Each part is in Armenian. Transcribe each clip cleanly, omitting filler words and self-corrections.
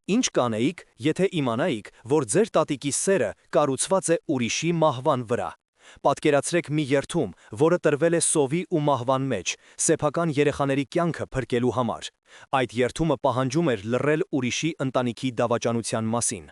Ինչ կանեիք, եթե իմանայիք, որ ձեր տատիկի սերը կառուցված է ուրիշի մահվան վրա։ Պատկերացրեք մի երդում, որը տրվել է սովի ու մահվան մեջ, սեփական երեխաների կյանքը փրկելու համար։ Այդ երդումը պահանջում էր լռել ուրիշի ընտանիքի դավաճանության մասին։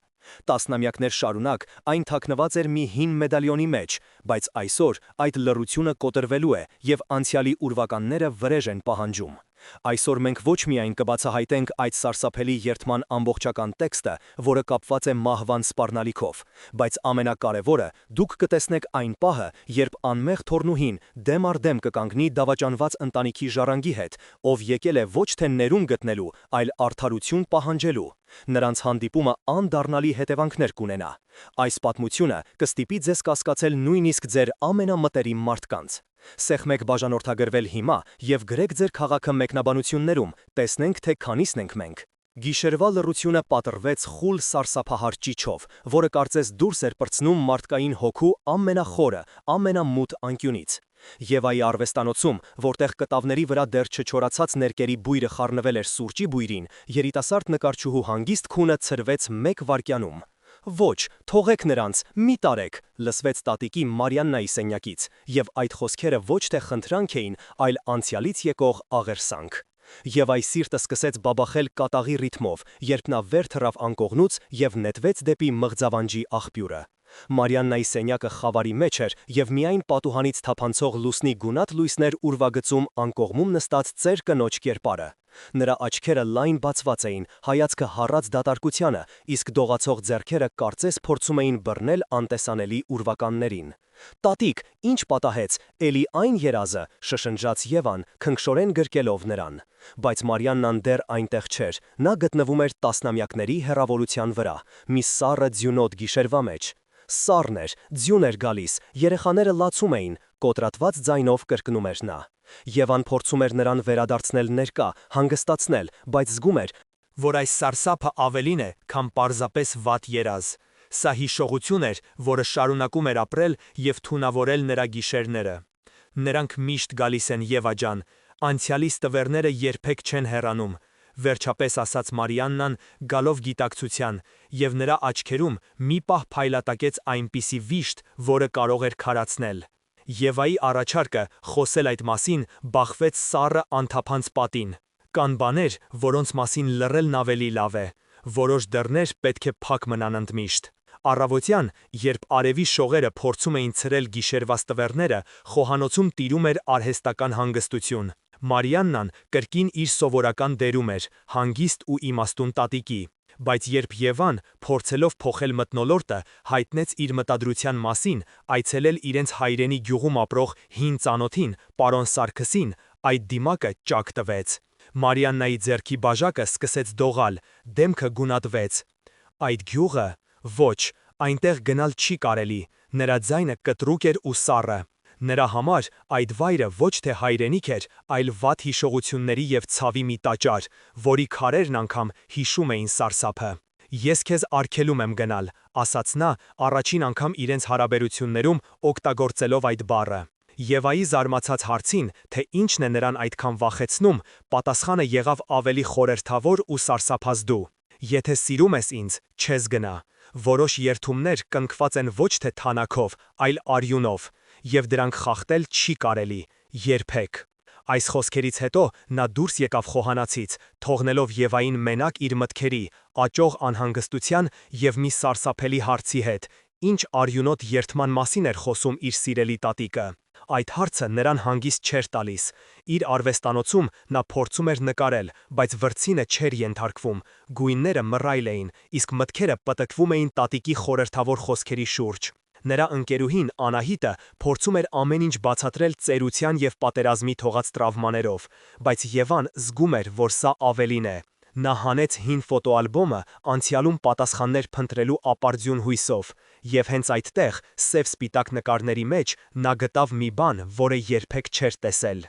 Տասնամյակներ շարունակ այն թաքնված էր մի հին մեդալիոնի մեջ, բայց այսօր այդ լռությունը կոտրվելու է և անցյալի ուրվականները վրեժ են պահանջում։ Այսօր մենք ոչ միայն կբացահայտենք այդ սարսափելի երդման ամբողջական տեքստը, որը կապված է մահվան սպառնալիքով, բայց ամենակարևորը, դուք կտեսնեք այն պահը, երբ անմեղ թոռնուհին դեմ առ դեմ կկանգնի դավաճանված ընտանիքի ժառանգի հետ, ով եկել է ոչ թե ներում գտնելու, այլ արդարություն պահանջելու։ Նրանց հանդիպումը անդառնալի հետևանքներ կունենա։ Այս պատմությունը կստիպի ձեզ կասկածել նույնիսկ ձեր ամենամտերիմ մարդկանց։ Սեղմեք բաժանորդագրվել հիմա և գրեք ձեր քաղաքը մեկնաբանություններում, տեսնենք, թե քանիսն ենք մենք։ Գիշերվա լռությունը պատռվեց խուլ սարսափահար ճիչով, որը կարծես դուրս էր պրծնում մարդկային հոգու ամենախորը, ամենամութ անկյունից։ Եվայի արվեստանոցում, որտեղ կտավների վրա դեռ չչորացած ներկերի բույրը խառնվել էր սուրճի բույրին, երիտասարդ նկարչուհու հանգիստ քունը ցրվեց մեկ վայրկյանում։ Ոչ, թողեք նրանց, մի տարեք, լսվեց տատիկի Մարիաննայի սենյակից, և այդ խոսքերը ոչ թե խնդրանք էին, այլ անցյալից եկող աղերսանք։ Եվայի սիրտը սկսեց բաբախել կատաղի ռիթմով, երբ նա վեր թռավ անկողնուց և նետվեց դեպի մղձավանջի աղբյուրը։ Մարիաննայի սենյակը խավարի մեջ էր, և միայն պատուհանից թափանցող լուսնի գունատ լույսներ ուրվագծում անկողմում նստած ծեր կնոջ կերպարը։ Նրա աչքերը լայն բացված էին, հայացքը հառած դատարկությանը, իսկ դողացող ձեռքերը կարծես փորձում էին բռնել անտեսանելի ուրվականներին։ «Տատիկ, ինչ պատահեց, էլի այն երազը», շշնջաց Եվան, քնքշորեն գրկելով նրան։ Բայց Մարիաննան դեռ այնտեղ չէր, նա գտնվում էր տասնամյակների հեռավորության վրա, մի սառը ձյունոտ գիշերվա մեջ։ Սառն էր, ձյուն էր գալիս, երեխաները լացում էին, կոտրատված ձայնով կրկնում էր նա։ Եվան փորձում էր նրան վերադարձնել ներկա, հանգստացնել, բայց զգում էր, որ այս սարսափը ավելին է, քան պարզապես վատ երազ։ Սա հիշողություն էր, որը շարունակում էր ապրել և թունավորել նրա գիշերները։ Նրանք միշտ գալիս են, Եվա ջան, անցյալի ստվերները երբեք չեն հեռանում, վերջապես ասաց Մարիաննան, գալով գիտակցության, և նրա աչքերում մի պահ փայլատակեց այնպիսի վիշտ, որը կարող էր քարացնել։ Եվայի առաջարկը խոսել այդ մասին բախվեց սառը անթափանց պատին։ Կան բաներ, որոնց մասին լռելն ավելի լավ է։ Որոշ դռներ պետք է փակ մնան ընդմիշտ։ Առավոտյան, երբ արևի շողերը փորձում էին ցրել գիշերվա ստվերները, խոհանոցում տիրում էր արհեստական հանգստություն։ Մարիաննան կրկին իր սովորական դերում էր, հանգիստ ու իմաստուն տատիկի։ Բայց երբ Եվան, փորձելով փոխել մթնոլորտը, հայտնեց իր մտադրության մասին, այցելել իրենց հայրենի գյուղում ապրող հին ծանոթին, պարոն Սարգսին, այդ դիմակը ճաք տվեց։ Մարիաննայի ձեռքի բաժակը սկսեց դողալ, դեմքը գունատվեց։ Այդ գյուղը… Ոչ, այնտեղ գնալ չի կարելի, նրա ձայնը կտրուկ էր ու սառը։ Նրա համար այդ վայրը ոչ թե հայրենիք էր, այլ վատ հիշողությունների և ցավի մի տաճար, որի քարերն անգամ հիշում էին սարսափը։ Ես քեզ արգելում եմ գնալ, ասաց նա, առաջին անգամ իրենց հարաբերություններում օգտագործելով այդ բառը։ Եվայի զարմացած հարցին, թե ինչն է նրան այդքան վախեցնում, պատասխանը եղավ ավելի խորհրդավոր ու սարսափազդու։ Եթե սիրում ես ինձ, չես գնա։ Որոշ երդումներ կնքված են ոչ թե թանաքով, այլ արյունով, և դրանք խախտել չի կարելի, երբեք։ Այս խոսքերից հետո նա դուրս եկավ խոհանոցից, թողնելով Եվային մենակ իր մտքերի, աճող անհանգստության և մի սարսափելի հարցի հետ, ինչ արյունոտ երդման մասին էր խոսում իր սիրելի տատիկը։ Այդ հարցը նրան հանգիստ չէր տալիս։ Իր արվեստանոցում նա փորձում էր նկարել, բայց վրձինը չէր ենթարկվում, գույնները մռայլ էին, իսկ մտքերը պտտվում էին տատիկի խորհրդավոր խոսքերի շուրջ։ Նրա ընկերուհին Անահիտը փորձում էր ամեն ինչ բացատրել ծերության և պատերազմի թողած տրավմաներով, բայց Եվան զգում էր, որ սա ավելին է։ Նա հանեց հին ֆոտոալբոմը անցյալում պատասխաններ փնտրելու ապարդյուն հույսով, և հենց այդտեղ, սև-սպիտակ նկարների մեջ, նա գտավ մի բան, որը երբեք չէր տեսել։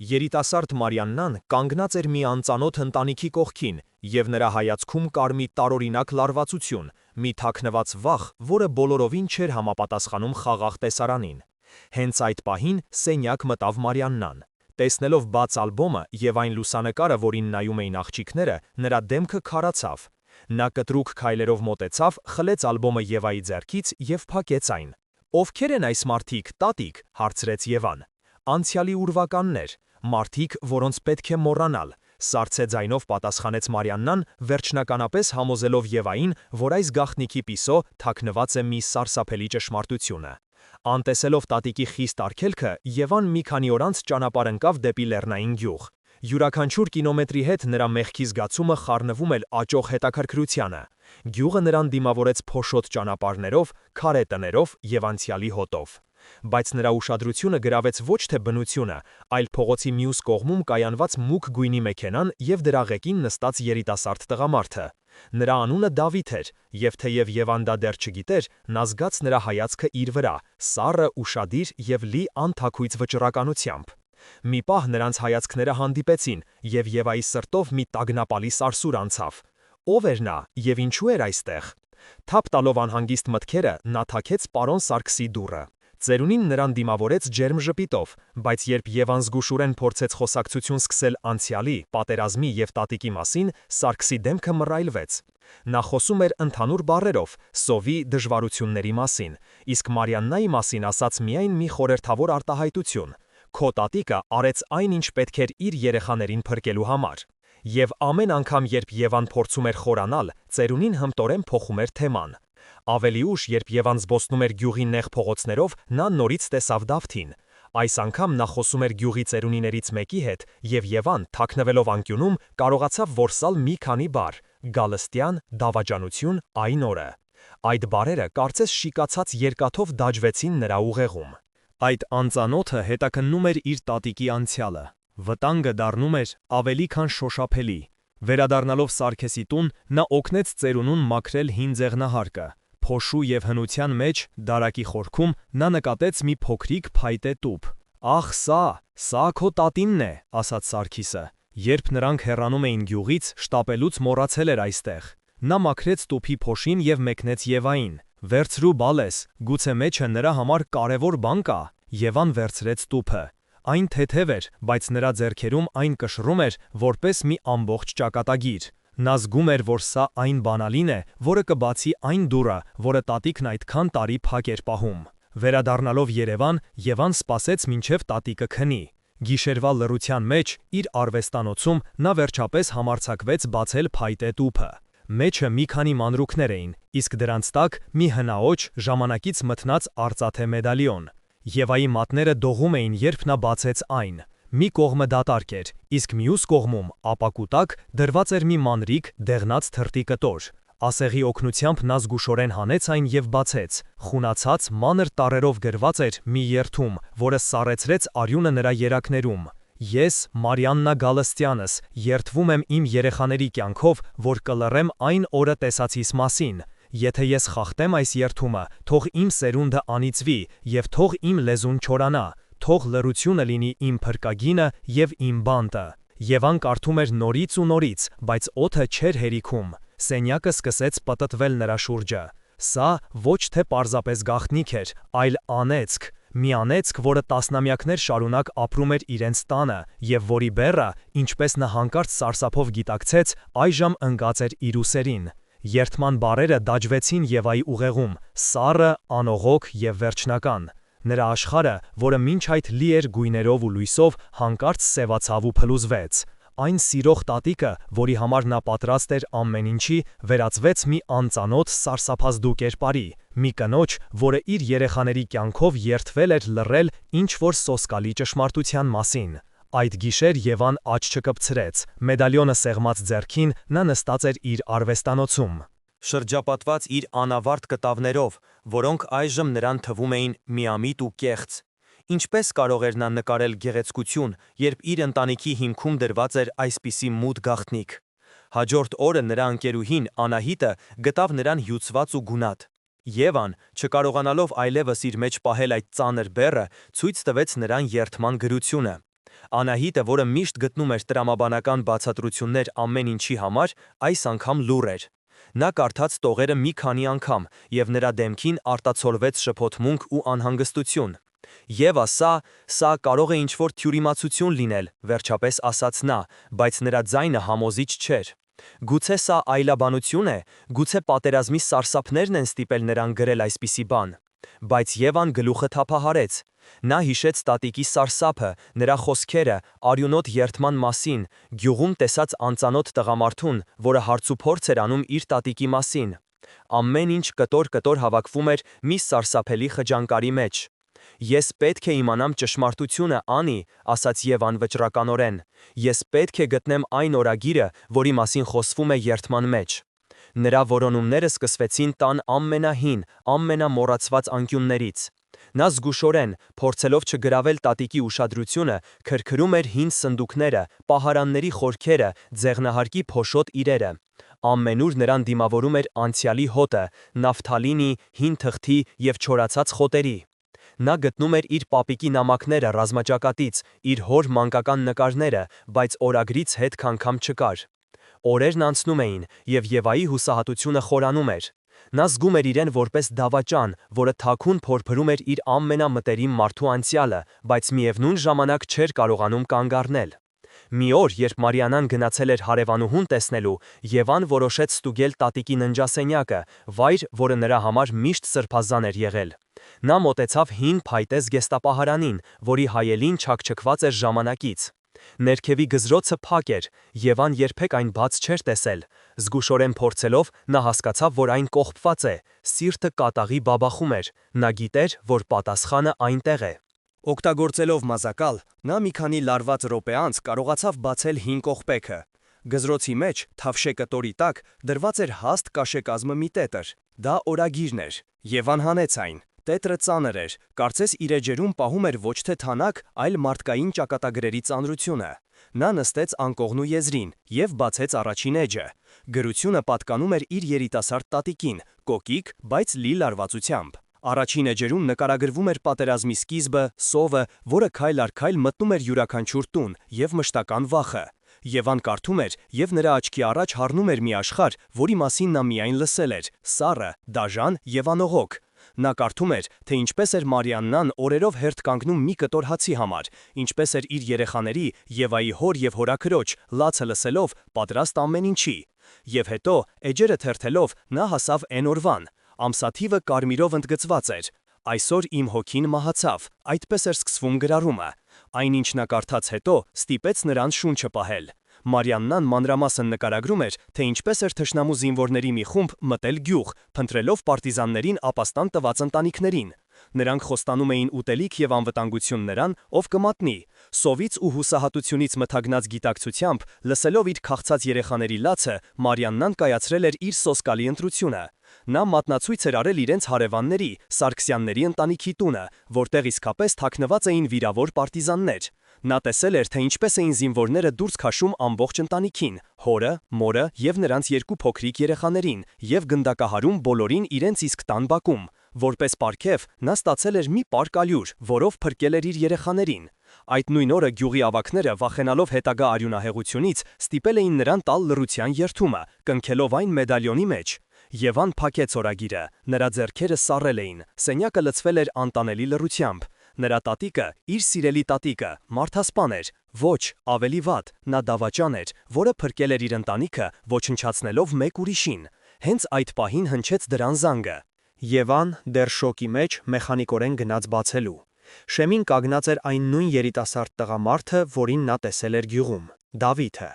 Երիտասարդ Մարիաննան կանգնած էր մի անծանոթ ընտանիքի կողքին, և նրա հայացքում կար մի տարօրինակ լարվածություն, մի թաքնված վախ, որը բոլորովին չէր համապատասխանում խաղաղ տեսարանին։ Հենց այդ պահին սենյակ մտավ Մարիաննան։ Տեսնելով բաց ալբոմը և այն լուսանկարը, որին նայում էին աղջիկները, նրա դեմքը քարացավ։ Նա կտրուկ քայլերով մոտեցավ, խլեց ալբոմը Եվայի ձեռքից և փակեց այն։ «Ովքեր են այս մարդիկ, տատիկ», հարցրեց Եվան։ «Անցյալի ուրվականներ, մարդիկ, որոնց պետք է մոռանալ», սառցե ձայնով պատասխանեց Մարիաննան, վերջնականապես համոզելով Եվային, որ այս գաղտնիքի պիսո թաքնված է մի սարսափելի ճշմարտությունը։ Անտեսելով տատիկի խիստ արգելքը, Եվան մի քանի օր անց ճանապարհ ընկավ դեպի լեռնային գյուղ։ Յուրաքանչյուր կիլոմետրի հետ նրա մեղքի զգացումը խառնվում էր աճող հետաքրքրությանը։ Գյուղը նրան դիմավորեց փոշոտ ճանապարհներով, քարե տներով և անցյալի հոտով։ Բայց նրա ուշադրությունը գրավեց ոչ թե բնությունը, այլ փողոցի մյուս կողմում կայանված մուգ գույնի մեքենան և դրա ղեկին նստած երիտասարդ տղամարդը։ Նրա անունը Դավիթ էր, և թեև Եվան դա դեռ չգիտեր, նա զգաց նրա հայացքը իր վրա, սառը, ուշադիր և լի անթաքույց վճռականությամբ։ Մի պահ նրանց հայացքները հանդիպեցին, և Եվայի սրտով մի տագնապալի սարսուռ անցավ։ Ո՞վ էր նա և ինչու էր այստեղ։ Թափ տալով անհանգիստ մտքերը, նա թաքեց պարոն Սարգսի դուռը։ Ծերունին նրան դիմավորեց ջերմ ժպիտով, բայց երբ Եվան զգուշորեն փորձեց խոսակցություն սկսել անցյալի, պատերազմի և տատիկի մասին, Սարգսի դեմքը մռայլվեց։ Նա խոսում էր ընդհանուր բառերով, սովի դժվարությունների մասին, իսկ Մարիաննայի մասին ասաց միայն մի խորհրդավոր արտահայտություն. «Քո տատիկը արեց այն, ինչ պետք էր իր երեխաներին փրկելու համար»։ Եվ ամեն անգամ, երբ Եվան փորձում էր խորանալ, ծերունին հմտորեն փոխում էր թեման։ Ավելի ուշ, երբ Եվան զբոսնում էր գյուղի նեղ փողոցներով, նա նորից տեսավ Դավթին։ Այս անգամ նա խոսում էր գյուղի ծերունիներից մեկի հետ, և Եվան, թաքնվելով անկյունում, կարողացավ որսալ մի քանի բառ՝ գալստյան, դավաճանություն, այն օրը։ Այդ բառերը կարծես շիկացած երկաթով դաջվեցին նրա ուղեղում։ Այդ անծանոթը հետաքննում էր իր տատիկի անցյալը։ Վտանգը դառնում էր ավելի քան շոշափելի։ Վերադառնալով Սարգսի տուն, նա օգնեց ծերունուն մաքրել հին ձեղնահարկը։ Փոշու և հնության մեջ, դարակի խորքում, նա նկատեց մի փոքրիկ փայտե տուփ։ «Ախ, սա քո տատինն է», ասաց Սարգիսը։ Երբ նրանք հեռանում էին գյուղից, շտապելուց մոռացել էր այստեղ։ Նա մաքրեց տուփի փոշին և մեկնեց Եվային։ «Վերցրու բալես, գուցե մեջը նրա համար կարևոր բան կա»։ Եվան վերցրեց տուփը։ Այն թեթև էր, բայց նրա ձեռքերում այն կշռում էր, որպես մի ամբողջ ճակատագիր։ Նա զգում էր, որ սա այն բանալին է, որը կբացի այն դուռը, որը տատիկն այդքան տարի փակ էր պահում։ Վերադառնալով Երևան, Եվան սպասեց մինչև տատիկը քնի։ Գիշերվա լռության մեջ, իր արվեստանոցում, նա վերջապես համարձակվեց բացել փայտե տուփը։ Մեջը մի քանի մանրուքներ էին, իսկ դրանց տակ մի հնաոճ, ժամանակից մթնած արծաթե մեդալիոն։ Եվայի մատները դողում էին, երբ նա բացեց այն։ Մի կողմը դատարկ էր, իսկ մյուս կողմում, ապակու տակ, դրված էր մի մանրիկ, դեղնած թրտի կտոր։ Ասեղի օգնությամբ նա զգուշորեն հանեց այն և բացեց։ Խունացած, մանր տառերով գրված էր մի երդում, որը սառեցրեց արյունը նրա երակներում։ «Ես, Մարիաննա Գալստյանս, երդվում եմ իմ երեխաների կյանքով, որ կլռեմ այն օրը տեսածիս մասին։ Եթե ես խախտեմ այս երդումը, թող իմ սերունդը անիծվի, և թող իմ լեզուն չորանա, թող լռությունը լինի իմ փրկագինը և իմ բանտը»։ Եվան կարդում էր նորից ու նորից, բայց օդը չէր հերիքում։ Սենյակը սկսեց պտտվել նրա շուրջը։ Սա ոչ թե պարզապես գաղտնիք էր, այլ անեծք։ Մի անեծք, որը տասնամյակներ շարունակ ապրում էր իրենց տանը, և որի բեռը, ինչպես նա հանկարծ սարսափով գիտակցեց, այժմ ընկած էր իր ուսերին։ Երդման բառերը դաջվեցին Եվայի ուղեղում, սառը, անողոք և վերջնական։ Նրա աշխարհը, որը մինչ այդ լի էր գույներով ու լույսով, հանկարծ սևացավ ու փլուզվեց։ Այն սիրող տատիկը, որի համար նա պատրաստ էր ամեն ինչի, վերածվեց մի անծանոթ սարսափազդու կերպարի, մի կնոջ, որը իր երեխաների կյանքով երդվել էր լռել ինչ-որ սոսկալի ճշմարտության մասին։ Այդ գիշեր Եվան աջ չկպցրեց։ Մեդալիոնը սեղմած ձեռքին, նա նստած էր իր արվեստանոցում, շրջապատված իր անավարտ կտավներով, որոնք այժմ նրան թվում էին միամիտ ու կեղծ։ Ինչպես կարող էր նա նկարել գեղեցկություն, երբ իր ընտանիքի հիմքում դրված էր այսպիսի մութ գաղտնիք։ Հաջորդ օրը նրա ընկերուհին Անահիտը գտավ նրան հյուծված ու գունատ։ Եվան, չկարողանալով այլևս իր մեջ պահել այդ ծանր բեռը, ցույց տվեց նրան երդման գրությունը։ Անահիտը, որը միշտ գտնում էր տրամաբանական բացատրություններ ամեն ինչի համար, այս անգամ լուռ էր։ Նա կարդաց տողերը մի քանի անգամ, և նրա դեմքին արտացոլվեց շփոթմունք ու անհանգստություն։ «Եվա, սա կարող է ինչ-որ թյուրիմացություն լինել», վերջապես ասաց նա, բայց նրա ձայնը համոզիչ չէր։ Գուցե սա այլաբանություն է, գուցե պատերազմի սարսափներն են ստիպել նրան գրել այսպիսի բան։ Բայց Եվան գլուխը թափահարեց։ Նա հիշեց տատիկի սարսափը, նրա խոսքերը, արյունոտ երդման մասին, գյուղում տեսած անծանոթ տղամարդուն, որը հարցուփորձ էր անում իր տատիկի մասին։ Ամեն ինչ կտոր-կտոր հավաքվում էր մի սարսափելի խճանկարի մեջ։ Ես պետք է իմանամ ճշմարտությունը, Անի, ասաց Եվան վճռականորեն։ Ես պետք է գտնեմ այն օրագիրը, որի մասին խոսվում է երդման մեջ։ Նրա որոնումները սկսվեցին տան ամենահին, ամենամոռացված անկյուններից։ Նա զգուշորեն, փորձելով չգրավել տատիկի ուշադրությունը, քրքրում էր հին սնդուկները, պահարանների խորքերը, ձեղնահարկի փոշոտ իրերը։ Ամենուր նրան դիմավորում էր անցյալի հոտը, նավթալինի, հին թղթի և չորացած խոտերի։ Նա գտնում էր իր պապիկի նամակները ռազմաճակատից, իր հոր մանկական նկարները, բայց օրագրից հետք անգամ չկար։ Օրերն անցնում էին, և Եվայի հուսահատությունը խորանում էր։ Նա զգում էր իրեն որպես դավաճան, որը թաքուն փորփրում էր իր ամենամտերիմ մարդու անցյալը, բայց միևնույն ժամանակ չէր կարողանում կանգ առնել։ Մի օր, երբ Մարիանան գնացել էր հարևանուհուն տեսնելու, Եվան որոշեց ստուգել տատիկի ննջասենյակը, վայր, որը նրա համար միշտ սրբազան էր եղել։ Նա մոտեցավ հին փայտե զգեստապահարանին, որի հայելին չաքչքված էր ժամանակից։ Ներքևի գզրոցը փակ էր, Եվան երբեք այն բաց չէր տեսել։ Զգուշորեն փորձելով, նա հասկացավ, որ այն կողպված է, սիրտը կատաղի բաբախում էր, նա գիտեր, որ պատասխանը այնտեղ է։ Օգտագործելով մազակալ, նա մի քանի լարված րոպե անց կարողացավ բացել հին կողպեքը։ Գզրոցի մեջ, թավշե կտորի տակ, դրված էր հաստ կաշեկազմը մի տետր։ Դա օրագիրն էր։ Եվան հանեց այն։ Տետրը ծանր էր, կարծես իր էջերում պահում էր ոչ թե թանաք, այլ մարդկային ճակատագրերի ծանրությունը։ Նա նստեց անկողնու եզրին և բացեց առաջին էջը։ Գրությունը պատկանում էր իր երիտասարդ տատիկին, կոկիկ, բայց լի լարվածությամբ։ Առաջին էջերում նկարագրվում էր պատերազմի սկիզբը, սովը, որը քայլ առ քայլ մտնում էր յուրաքանչյուր տուն, և մշտական վախը։ Եվան կարդում էր, և նրա աչքի առաջ հառնում էր մի աշխարհ, որի մասին նա միայն լսել էր՝ սառը, դաժան և անողոք։ Նա կարդում էր, թե ինչպես էր Մարիաննան օրերով հերթ կանգնում մի կտոր հացի համար, ինչպես էր իր երեխաների, Եվայի հոր և հորաքրոջ, լացը լսելով, պատրաստ ամեն ինչի։ Եվ հետո, էջերը թերթելով, նա հասավ էն օրվան։ Ամսաթիվը կարմիրով ընդգծված էր։ Այսօր իմ հոգին մահացավ, այդպես էր սկսվում գրառումը։ Այնինչ նա կարդաց հետո, ստիպեց նրան շունչը պահել։ Մարիաննան մանրամասն նկարագրում էր, թե ինչպես էր թշնամու զինվորների մի խումբ մտել գյուղ, փնտրելով պարտիզաններին ապաստան տված ընտանիքներին։ Նրանք խոստանում էին ուտելիք և անվտանգություն նրան, ով կմատնի։ Սովից ու հուսահատությունից մթագնած գիտակցությամբ, լսելով իր քաղցած երեխաների լացը, Մարիաննան կայացրել էր իր սոսկալի ընտրությունը։ Նա մատնացույց էր արել իրենց հարևանների, Սարգսյանների ընտանիքի տունը, որտեղ իսկապես թաքնված էին վիրավոր պարտիզաններ։ Նա տեսել էր, թե ինչպես էին զինվորները դուրս քաշում ամբողջ ընտանիքին՝ հորը, մորը և նրանց երկու փոքրիկ երեխաներին, և գնդակահարում բոլորին իրենց իսկ տան բակում։ Որպես պարգև, նա ստացել էր մի պարկ ալյուր, որով փրկել էր իր երեխաներին։ Այդ նույն օրը գյուղի ավագները, վախենալով հետագա արյունահեղությունից, ստիպել էին նրան տալ լռության երդումը, կնքելով այն մեդալյոնի մեջ։ Եվան փակեց օրագիրը, նրա ձեռքերը սառել էին, սենյակը լցվել էր անտանելի լռությամբ։ Նրա տատիկը, իր սիրելի տատիկը, մարդասպան էր։ Ոչ, ավելի վատ, նա դավաճան էր, որը փրկել էր իր ընտանիքը, ոչնչացնելով մեկ ուրիշին։ Հենց այդ պահին հնչեց դրան զանգը։ Եվան, դեռ շոկի մեջ, մեխանիկորեն գնաց բացելու։ Շեմին կանգնած էր այն նույն երիտասարդ տղամարդը, որին նա տեսել էր գյուղում՝ Դավիթը։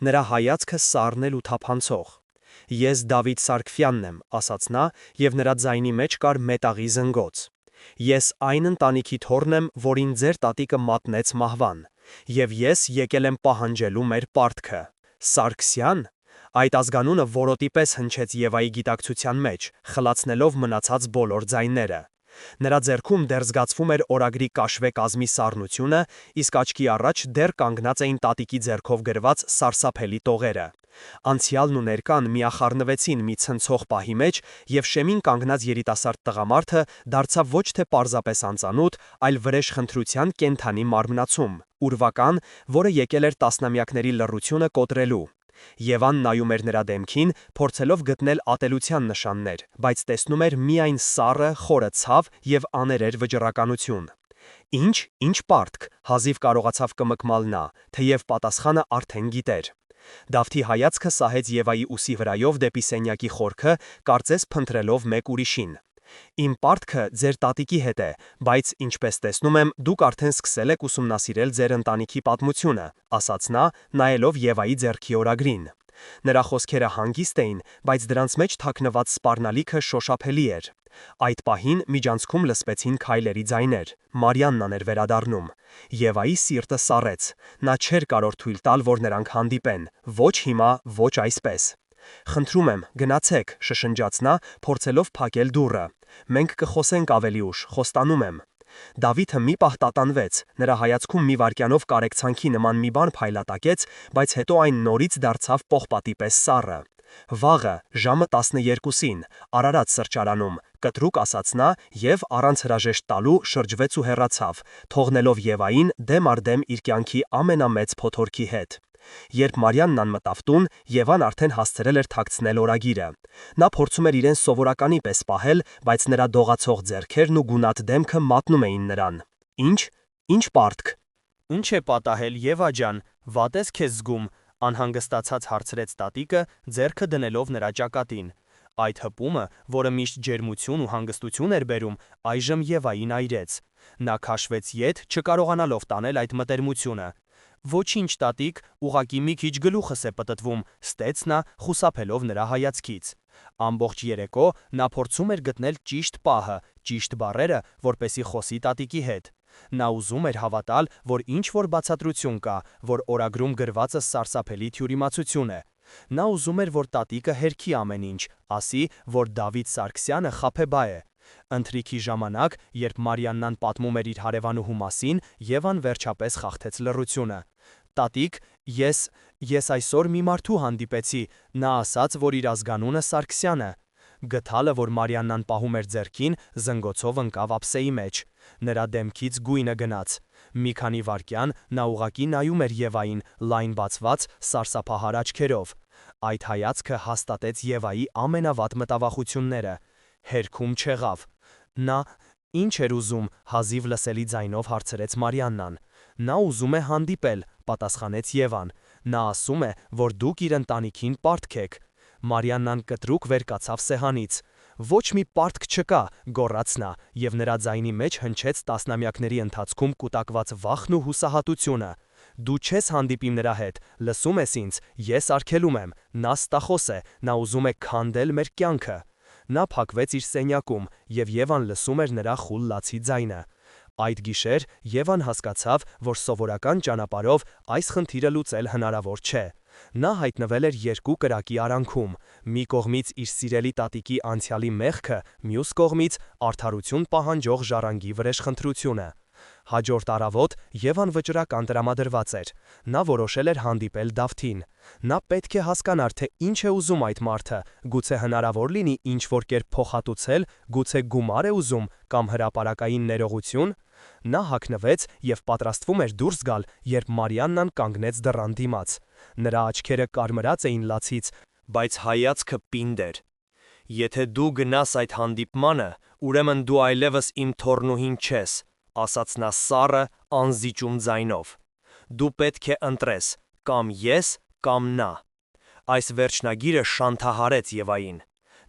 Նրա հայացքը սառն ու թափանցող։ «Ես Դավիթ Սարգսյանն եմ», ասաց նա, և նրա ձայնի մեջ կար մետաղի զնգոց։ «Ես այն ընտանիքի թոռն եմ, որին ձեր տատիկը մատնեց մահվան, և ես եկել եմ պահանջելու մեր պարտքը»։ Սարգսյա՞ն։ Այդ ազգանունը որոտի պես հնչեց Եվայի գիտակցության մեջ, խլացնելով մնացած բոլոր ձայները։ Նրա ձեռքում դեռ զգացվում էր օրագրի կաշվե կազմի սառնությունը, իսկ աչքի առաջ դեռ կանգնած էին տատիկի ձեռքով գրված սարսափելի տողերը։ Անցյալն ու ներկան միախառնվեցին մի ցնցող պահի մեջ, և շեմին կանգնած երիտասարդ տղամարդը դարձավ ոչ թե պարզապես անծանոթ, այլ վրեժխնդրության կենդանի մարմնացում, ուրվական, որը եկել էր տասնամյակների լռությունը կոտրելու։ Եվան նայում էր նրա դեմքին, փորձելով գտնել ատելության նշաններ, բայց տեսնում էր միայն սառը, խորը ցավ և աներեր վճռականություն։ Ինչ պարտք, հազիվ կարողացավ կմկմալ նա, թեև պատասխանը արդեն գիտեր։ Դավթի հայացքը սահեց Եվայի ուսի վրայով դեպի սենյակի խորքը, կարծես փնտրելով մեկ ուրիշին։ Իմ պարտքը ձեր տատիկի հետ է, բայց ինչպես տեսնում եմ, դուք արդեն սկսել եք ուսումնասիրել ձեր ընտանիքի պատմությունը, ասաց նա, նայելով Եվայի ձեռքի օրագրին։ Նրա խոսքերը հանգիստ էին, բայց դրանց մեջ թաքնված սպառնալիքը շոշափելի էր։ Այդ պահին միջանցքում լսվեցին քայլերի ձայներ։ Մարիաննան էր վերադառնում։ Եվայի սիրտը սառեց։ Նա չէր կարող թույլ տալ, որ նրանք հանդիպեն, ոչ հիմա, ոչ այսպես։ Խնդրում եմ, գնացեք, շշնջաց նա, փորձելով փակել դուռը։ Մենք կխոսենք ավելի ուշ, խոստանում եմ։ Դավիթը մի պահ տատանվեց, նրա հայացքում մի վայրկյանով կարեկցանքի նման մի բան փայլատակեց, բայց հետո այն նորից դարձավ պողպատի պես սառը։ Վաղը, ժամը 12-ին, Արարատ սրճարանում, կտրուկ ասաց նա և առանց հրաժեշտ տալու շրջվեց ու հեռացավ, թողնելով Եվային դեմ առ դեմ իր կյանքի ամենամեծ փոթորքի հետ։ Երբ Մարիաննան մտավ տուն, Եվան արդեն հասցրել էր թաքցնել օրագիրը։ Նա փորձում էր իրեն սովորականի պես պահել, բայց նրա դողացող ձեռքերն ու գունատ դեմքը մատնում էին նրան։ Ինչ պարտք։ Ինչ է պատահել, Եվա ջան, վատ ես քեզ զգում, անհանգստացած հարցրեց տատիկը, ձեռքը դնելով նրա ճակատին։ Այդ հպումը, որը միշտ ջերմություն ու հանգստություն էր բերում, այժմ Եվային այրեց։ Նա քաշվեց ետ, չկարողանալով տանել այդ մտերմությունը։ Ոչինչ, տատիկ, ուղակի մի քիչ գլուխս է պտտվում, ստեց նա, խուսափելով նրա հայացքից։ Ամբողջ երեկո նա փորձում էր գտնել ճիշտ պահը, ճիշտ բառերը, որպեսզի խոսի տատիկի հետ։ Նա ուզում էր հավատալ, որ ինչ-որ բացատրություն կա, որ օրագրում գրվածը սարսափելի թյուրիմացություն է։ Նա ուզում էր, որ տատիկը հերքի ամեն ինչ, ասի, որ Դավիթ Սարգսյանը խաբեբա է։ Ընթրիքի ժամանակ, երբ Մարիաննան պատմում էր իր հարևանուհու մասին, Եվան վերջապես խախտեց լռությունը։ Տատիկ, ես այսօր մի մարդու հանդիպեցի, նա ասաց, որ իր ազգանունը Սարգսյան է։ Գդալը, որ Մարիաննան պահում էր ձեռքին, զնգոցով ընկավ ափսեի մեջ։ Նրա դեմքից գույնը գնաց։ Մի քանի վայրկյան նա ուղղակի նայում էր Եվային, լայն բացված, սարսափահար աչքերով։ Այդ հայացքը հաստատեց Եվայի ամենավատ մտավախությունները։ Հերքում չեղավ։ Նա ինչ էր ուզում, հազիվ լսելի ձայնով հարցրեց Մարիաննան։ Նա ուզում է հանդիպել, պատասխանեց Եվան։ Նա ասում է, որ դուք իր ընտանիքին պարտք եք։ Մարիաննան կտրուկ վեր կացավ սեղանից։ Ոչ մի պարտք չկա, գոռաց նա, եւ նրա ձայնի մեջ հնչեց տասնամյակների ընթացքում կուտակված վախն ու հուսահատությունը։ Դու չես հանդիպիմ նրա հետ, լսում ես ինձ, ես արգելում եմ, նա ստախոս է, նա ուզում է քանդել մեր կյանքը։ Նա փակվեց իր սենյակում, եւ Եվան լսում էր նրա խուլ լացի ձայնը։ Այդ գիշեր Եվան հասկացավ, որ սովորական ճանապարհով այս խնդիրը լուծել հնարավոր չէ։ Նա հայտնվել էր երկու կրակի արանքում, մի կողմից իր սիրելի տատիկի անցյալի մեղքը, մյուս կողմից արդարություն պահանջող ժառանգի վրեժխնդրությունը։ Հաջորդ առավոտ Եվան վճռական տրամադրված էր։ Նա որոշել էր հանդիպել Դավթին։ Նա պետք է հասկանար, թե ինչ է ուզում այդ մարդը, գուցե հնարավոր լինի ինչ-որ կերպ փոխհատուցել, գուցե գումար է ուզում կամ հրապարակային ներողություն։ Նա հագնվեց և պատրաստվում էր դուրս գալ, երբ Մարիաննան կանգնեց դռան դիմաց։ Նրա աչքերը կարմրած էին լացից, բայց հայացքը պինդ էր։ Եթե դու գնաս այդ հանդիպմանը, ուրեմն դու այլևս իմ թոռնուհին չես, ասաց նա սառը, անզիջում ձայնով։ Դու պետք է ընտրես, կամ ես, կամ նա։ Այս վերջնագիրը շանթահարեց Եվային։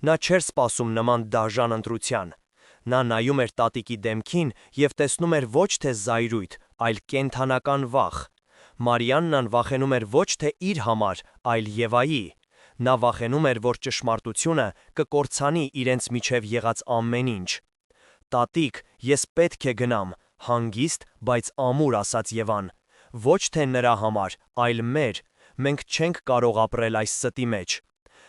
Նա չէր սպասում նման դաժան ընտրության։ Նա նայում էր տատիկի դեմքին և տեսնում էր ոչ թե զայրույթ, այլ կենդանական վախ։ Մարիաննան վախենում էր ոչ թե իր համար, այլ Եվայի։ Նա վախենում էր, որ ճշմարտությունը կկործանի իրենց միջև եղած ամեն ինչ։ Տատիկ, ես պետք է գնամ, հանգիստ, բայց ամուր ասաց Եվան։ Ոչ թե նրա համար, այլ մեր, մենք չենք կարող ապրել այս ստի մեջ։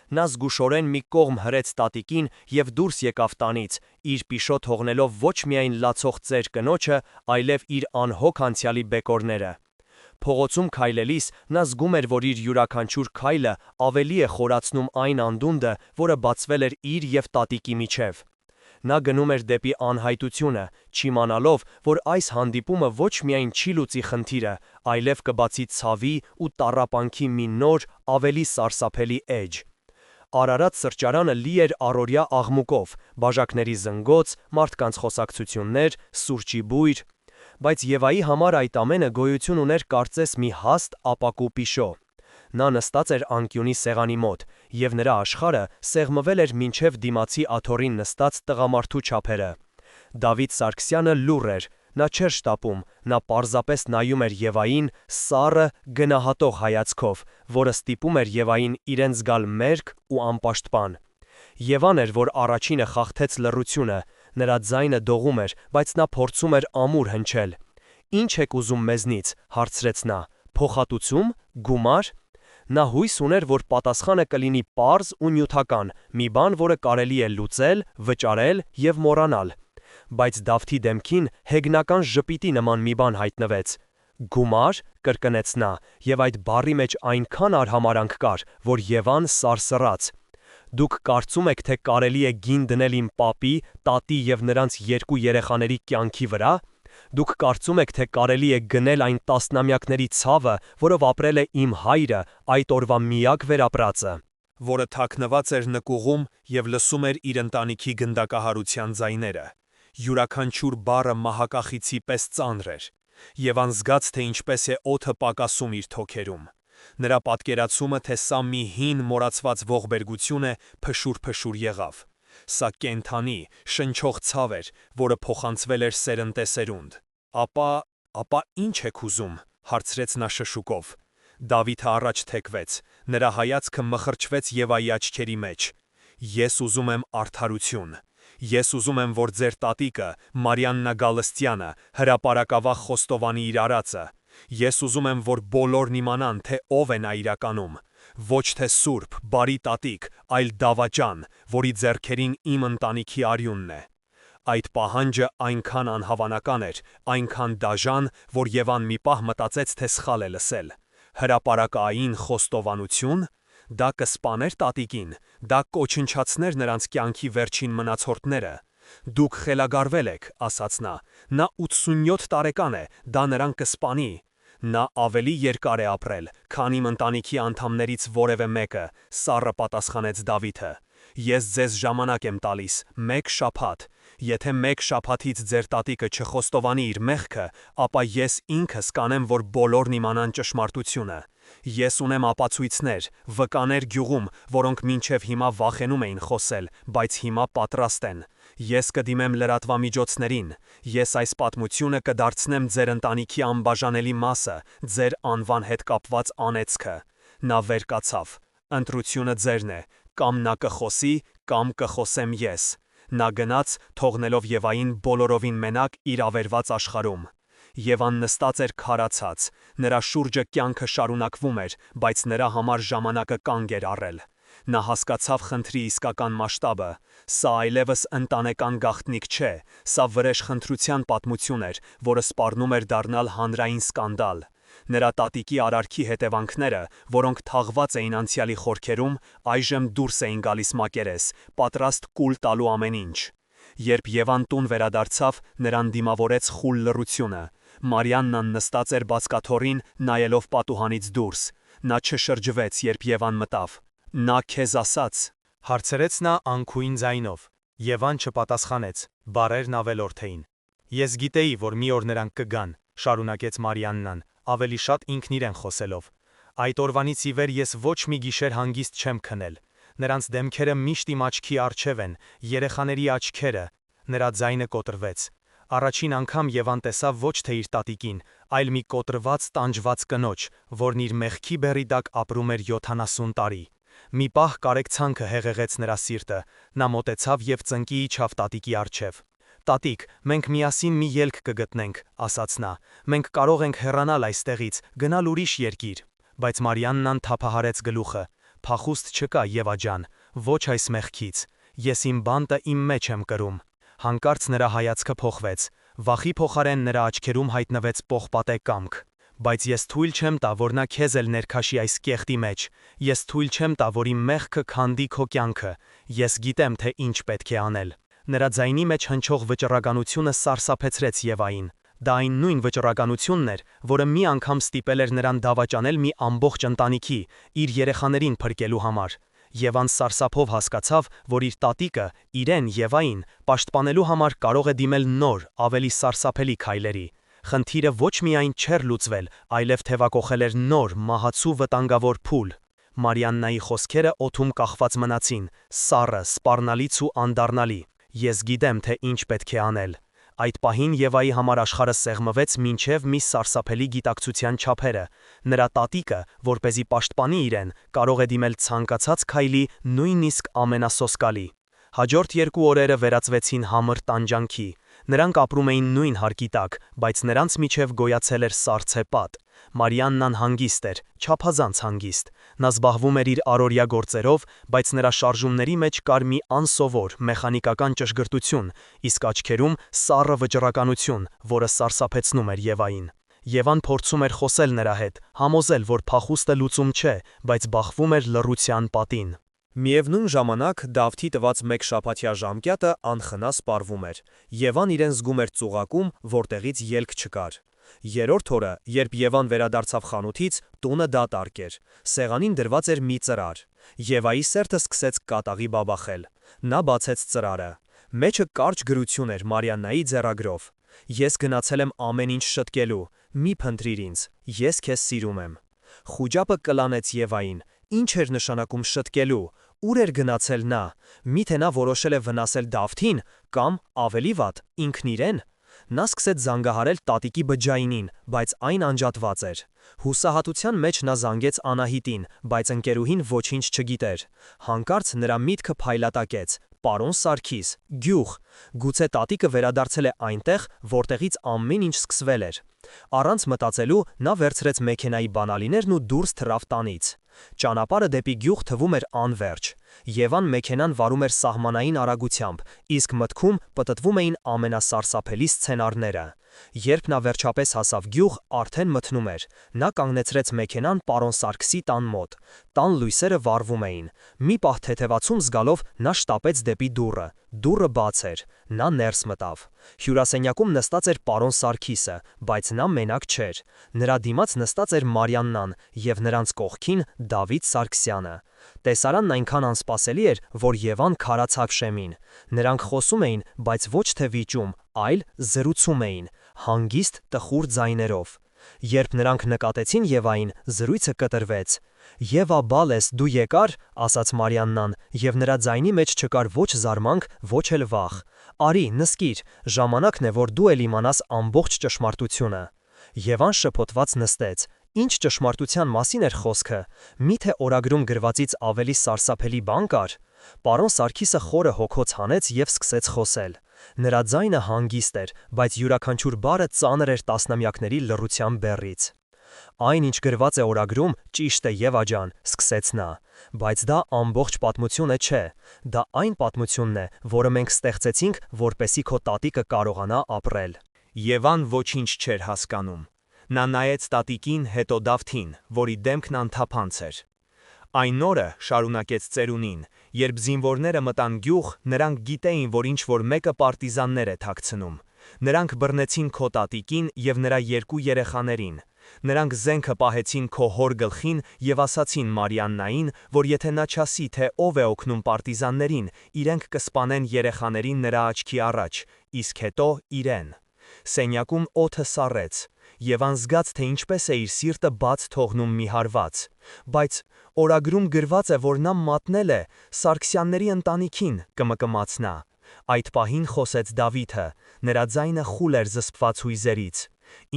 Նա զգուշորեն մի կողմ հրեց տատիկին և դուրս եկավ տանից, իր պիշո թողնելով ոչ միայն լացող ծեր կնոջը, այլև իր անհոգ անցյալի բեկորները։ Փողոցում քայլելիս նա զգում էր, որ իր յուրաքանչյուր քայլը ավելի է խորացնում այն անդունդը, որը բացվել էր իր և տատիկի միջև։ Նա գնում էր դեպի անհայտությունը, չիմանալով, որ այս հանդիպումը ոչ միայն չի լուծի խնդիրը, այլև կբացի ցավի ու տառապանքի մի նոր, ավելի սարսափելի էջ։ Արարատ սրճարանը լի էր առօրյա աղմուկով, բաժակների զնգոց, մարդկանց խոսակցություններ, սուրճի բույր, բայց Եվայի համար այդ ամենը գոյություն ուներ կարծես մի հաստ ապակու պիշո։ Նա նստած էր անկյունի սեղանի մոտ, և նրա աշխարհը սեղմվել էր մինչև դիմացի աթոռին նստած տղամարդու չափերը։ Դավիթ Սարգսյանը լուռ էր, նա չէր շտապում, նա պարզապես նայում էր Եվային սառը, գնահատող հայացքով, որը ստիպում էր Եվային իրեն զգալ մերկ ու անպաշտպան։ Եվան էր, որ առաջինը խախտեց լռությունը, նրա ձայնը դողում էր, բայց նա փորձում էր ամուր հնչել։ «Ինչ եք ուզում մեզնից», հարցրեց նա, «փոխհատուցում, գումար»։ Նա հույս ուներ, որ պատասխանը կլինի պարզ ու նյութական, մի բան, որը կարելի է լուծել, վճարել և մոռանալ։ Բայց Դավթի դեմքին հեգնական ժպիտի նման մի բան հայտնվեց։ «Գումար», կրկնեց նա, և այդ բառի մեջ այնքան արհամարհանք կար, որ Եվան սարսռաց։ «Դուք կարծում եք, թե կարելի է գին դնել իմ պապի, տատի և նրանց 2 երեխաների կյանքի վրա։ Դուք կարծում եք, թե կարելի է գնել այն տասնամյակների ցավը, որով ապրել է իմ հայրը, այդ օրվա միակ վերապրածը, որը թաքնված էր նկուղում և լսում էր իր ընտանիքի գնդակահարության ձայները։ Յուրաքանչյուր բառը մահակախիցի պես ծանր էր։ Եվան զգաց, թե ինչպես է օդը պակասում իր թոքերում։ Նրա պատկերացումը, թե սա մի հին մոռացված ողբերգություն է, փշուր-փշուր եղավ։ Սա կենդանի, շնչող ցավ էր, որը փոխանցվել էր սերնդեսերունդ։ Ապա ինչ եք ուզում, հարցրեց նա շշուկով։ Դավիթը առաջ թեքվեց, նրա հայացքը մխրճվեց Եվայի աչքերի մեջ։ Ես ուզում եմ արդարություն։ Ես ուզում եմ, որ ձեր տատիկը, Մարիաննա Գալստյանը, հրապարակավախ խոստովանի իր արածը։ Ես ուզում եմ, որ բոլորն իմանան, թե ով է նա իրականում։ Ոչ թե սուրբ, բարի տատիկ, այլ դավաճան, որի ձեռքերին իմ ընտանիքի արյունն է։ Այդ պահանջը այնքան անհավանական էր, այնքան դաժան, որ Եվան մի պահ մտածեց, թե սխալ է լսել։ Հրապարակային խոստովանություն։ Դա կսպաներ տատիկին, դա կոչնչացներ նրանց կյանքի վերջին մնացորդները։ Դուք խելագարվել եք, ասաց նա 87 տարեկան է, դա նրան կսպանի։ Նա ավելի երկար է ապրել, քան իմ ընտանիքի անդամներից որևէ մեկը, սառը պատասխանեց Դավիթը։ Ես ձեզ ժամանակ եմ տալիս, 1 շաբաթ։ Եթե 1 շաբաթից ձեր տատիկը չխոստովանի իր մեղքը, ապա ես ինքս կանեմ, որ բոլորն իմանան ճշմարտությունը։ Ես ունեմ ապացույցներ, վկաներ գյուղում, որոնք մինչև հիմա վախենում էին խոսել, բայց հիմա պատրաստ են։ Ես կդիմեմ լրատվամիջոցներին։ Ես այս պատմությունը կդարձնեմ ձեր ընտանիքի անբաժանելի մասը, ձեր անվան հետ կապված անեծքը։ Նա վեր կացավ։ Ընտրությունը ձերն է, կամ նա կխոսի, կամ կխոսեմ ես։ Նա գնաց, թողնելով Եվային բոլորովին մենակ իր ավերված աշխարհում։ Եվան նստած էր քարացած, նրա շուրջը կյանքը շարունակվում էր, բայց նրա համար ժամանակը կանգ էր առել։ Նա հասկացավ խնդրի իսկական մասշտաբը։ Սա այլևս ընտանեկան գաղտնիք չէ, սա վրեժխնդրության պատմություն էր, որը սպառնում էր դառնալ հանրային սկանդալ։ Նրա տատիկի արարքի հետևանքները, որոնք թաղված էին անցյալի խորքերում, այժմ դուրս էին գալիս մակերես, պատրաստ կուլ տալու ամեն ինչ։ Երբ Եվան տուն վերադարձավ, նրան դիմավորեց խուլ լռությունը։ Մարիաննան նստած էր բազկաթոռին, նայելով պատուհանից դուրս։ Նա չշրջվեց, երբ Եվան մտավ։ Նա քեզ ասաց, հարցրեց նա անկույն ձայնով։ Եվան չպատասխանեց, բառերն ավելորդ էին։ Ես գիտեի, որ մի օր նրանք կգան, շարունակեց Մարիաննան, ավելի շատ ինքն իրեն խոսելով։ Այդ օրվանից ի վեր ես ոչ մի գիշեր հանգիստ չեմ քնել։ Նրանց դեմքերը միշտ իմ աչքի առջև են, երեխաների աչքերը։ Նրա ձայնը կոտրվեց։ Առաջին անգամ Եվան տեսավ ոչ թե իր տատիկին, այլ մի կոտրված, տանջված կնոջ, որն իր մեղքի բեռի տակ ապրում էր 70 տարի։ Մի պահ կարեկցանքը հեղեղեց նրա սիրտը, նա մոտեցավ և ծնկի իջավ տատիկի առջև։ Տատիկ, մենք միասին մի ելք կգտնենք, ասաց նա, մենք կարող ենք հեռանալ այստեղից, գնալ ուրիշ երկիր։ Բայց Մարիաննան թափահարեց գլուխը։ Փախուստ չկա, Եվա ջան, ոչ այս մեղքից։ Ես իմ բանտը իմ մեջ եմ կրում։ Հանկարծ նրա հայացքը փոխվեց։ Վախի փոխարեն նրա աչքերում հայտնվեց պողպատե կամք։ Բայց ես թույլ չեմ տա, որ նա քեզ էլ ներքաշի այս կեղտի մեջ։ Ես թույլ չեմ տա, որ իմ մեղքը քանդի քո կյանքը։ Ես գիտեմ, թե ինչ պետք է անել։ Նրա ձայնի մեջ հնչող վճռականությունը սարսափեցրեց Եվային։ Դա այն նույն վճռականությունն էր, որը մի անգամ ստիպել էր նրան դավաճանել մի ամբողջ ընտանիքի, իր երեխաներին փրկելու համար։ Եվան սարսափով հասկացավ, որ իր տատիկը, իրեն Եվային, պաշտպանելու համար կարող է դիմել նոր, ավելի սարսափելի քայլերի։ Խնդիրը ոչ միայն չէր լուծվել, այլև թևակողել էր նոր, մահացու վտանգավոր փուլ։ Մարիաննայի խոսքերը օդում կախված մնացին, սառը, սպառնալից ու անդառնալի։ Ես գիտեմ, թե ինչ պետք է անել։ Այդ պահին Եվայի համար աշխարհը սեղմվեց մինչև մի սարսափելի գիտակցության չափերը։ Նրա տատիկը, որպեսզի պաշտպանի իրեն, կարող է դիմել ցանկացած քայլի, նույնիսկ ամենասոսկալի։ Հաջորդ 2 օրերը վերածվեցին համր տանջանքի։ Նրանք ապրում էին նույն հարկի տակ, բայց նրանց միջև գոյացել էր սառցե պատ։ Մարիաննան հանգիստ էր, չափազանց հանգիստ։ Նա զբաղվում էր իր առօրյա գործերով, բայց նրա շարժումների մեջ կար մի անսովոր, մեխանիկական ճշգրտություն, իսկ աչքերում սառը վճռականություն, որը սարսափեցնում էր Եվային։ Եվան փորձում էր խոսել նրա հետ, համոզել, որ փախուստը լուծում չէ, բայց բախվում էր լռության պատին։ Միևնույն ժամանակ Դավթի տված մեկ շաբաթյա ժամկետը անխնա սպառվում էր։ Եվան իրեն զգում էր ծուղակում, որտեղից ելք չկար։ Երրորդ օրը, երբ Եվան վերադարձավ խանութից, տունը դատարկ էր։ Սեղանին դրված էր մի ծրար։ Եվայի սերտը սկսեց կատաղի բաբախել։ Նա բացեց ծրարը։ Մեջը կարճ գրություն էր Մարիաննայի ձեռագրով։ Ես գնացել եմ ամեն ինչ շտկելու, մի փնտրիր ինձ, ես քեզ սիրում եմ։ Խուճապը կլանեց Եվային։ Ինչ էր նշանակում շտկելու։ Ուր էր գնացել նա։ Միթե նա որոշել է վնասել Դավթին, կամ ավելի վատ, ինքն իրեն։ Նա սկսեց զանգահարել տատիկի բջջայինին, բայց այն անջատված էր։ Հուսահատության մեջ նա զանգեց Անահիտին, բայց ընկերուհին ոչինչ չգիտեր։ Հանկարծ նրա միտքը փայլատակեց. Պարոն Սարգիս, գյուղ։ Գուցե տատիկը վերադարձել է այնտեղ, որտեղից ամեն ինչ սկսվել էր։ Առանց մտածելու նա վերցրեց մեքենայի բանալիներն ու դուրս թռավ տանից։ Ճանապարհը դեպի գյուղ թվում էր անվերջ։ Եվան մեքենան վարում էր սահմանային արագությամբ, իսկ մտքում պտտվում էին ամենասարսափելի սցենարները։ Երբ նա վերջապես հասավ գյուղ, արդեն մթնում էր։ Նա կանգնեցրեց մեքենան պարոն Սարգսի տան մոտ։ Տան լույսերը վառվում էին։ Մի պահ թեթևացում զգալով նա շտապեց դեպի դուռը։ Դուռը բաց էր։ Նա ներս մտավ։ Հյուրասենյակում նստած էր պարոն Սարգիսը, բայց նա մենակ չէր։ Նրա դիմաց նստած էր Մարիաննան և նրանց կողքին Դավիթ Սարգսյանը։ Տեսարանն այնքան անսպասելի էր, որ Եվան քարացավ շեմին։ Նրանք խոսում էին, բայց ոչ թե վիճում, այլ զրուցում էին, հանգիստ տխուր ձայներով։ Երբ նրանք նկատեցին Եվային, զրույցը կտրվեց։ Եվա բալես, դու եկար, ասաց Մարիաննան, և նրա ձայնի մեջ չկար ոչ զարմանք, ոչ էլ վախ։ Արի, նստիր, ժամանակն է, որ դու էլ իմանաս ամբողջ ճշմարտությունը։ Եվան շփոթված նստեց։ Ինչ ճշմարտության մասին էր խոսքը։ Միթե օրագրում գրվածից ավելի սարսափելի բան կար։ Պարոն Սարգիսը խորը հոգոց հանեց և սկսեց խոսել։ Նրա ձայնը հանգիստ էր, բայց յուրաքանչյուր բառը ծանր էր տասնամյակների լռության բեռից։ Այն, ինչ գրված է օրագրում, ճիշտ է, Եվա ջան, սկսեց նա, բայց դա ամբողջ պատմությունը չէ։ Դա այն պատմությունն է, որը մենք ստեղծեցինք, որպեսզի քո տատիկը կարողանա ապրել։ Եվան ոչինչ չէր հասկանում։ Նա նայեց տատիկին, հետո Դավթին, որի դեմքն անթափանց էր։ Այն օրը, շարունակեց ծերունին, երբ զինվորները մտան գյուղ, նրանք գիտեին, որ ինչ-որ մեկը պարտիզաններ է թաքցնում։ Նրանք բռնեցին քո տատիկին և նրա 2 երեխաներին։ Նրանք զենքը պահեցին քո հոր գլխին և ասացին Մարիաննային, որ եթե նա չասի, թե ով է օգնում պարտիզաններին, իրենք կսպանեն երեխաներին նրա աչքի առաջ, իսկ հետո իրեն։ Սենյակում օդը սառեց։ Եվան զգաց, թե ինչպես է իր սիրտը բաց թողնում մի հարված։ Բայց օրագրում գրված է, որ նա մատնել է Սարգսյանների ընտանիքին, կմկմաց նա։ Այդ պահին խոսեց Դավիթը, նրա ձայնը խուլ էր զսպված հույզերից։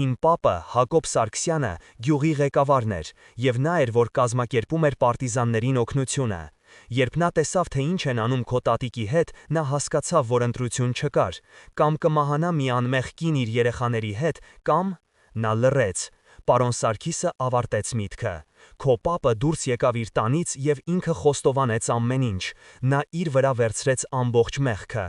Իմ պապը Հակոբ Սարգսյանը գյուղի ղեկավարն էր, և նա էր, որ կազմակերպում էր պարտիզաններին օգնությունը։ Երբ նա տեսավ, թե ինչ են անում քո տատիկի հետ, նա հասկացավ, որ ընտրություն չկար, կամ կմահանա մի անմեղ կին իր երեխաների հետ, կամ… Նա լռեց։ Պարոն Սարգիսը ավարտեց միտքը։ Քո պապը դուրս եկավ իր տանից և ինքը խոստովանեց ամեն ինչ։ Նա իր վրա վերցրեց ամբողջ մեղքը։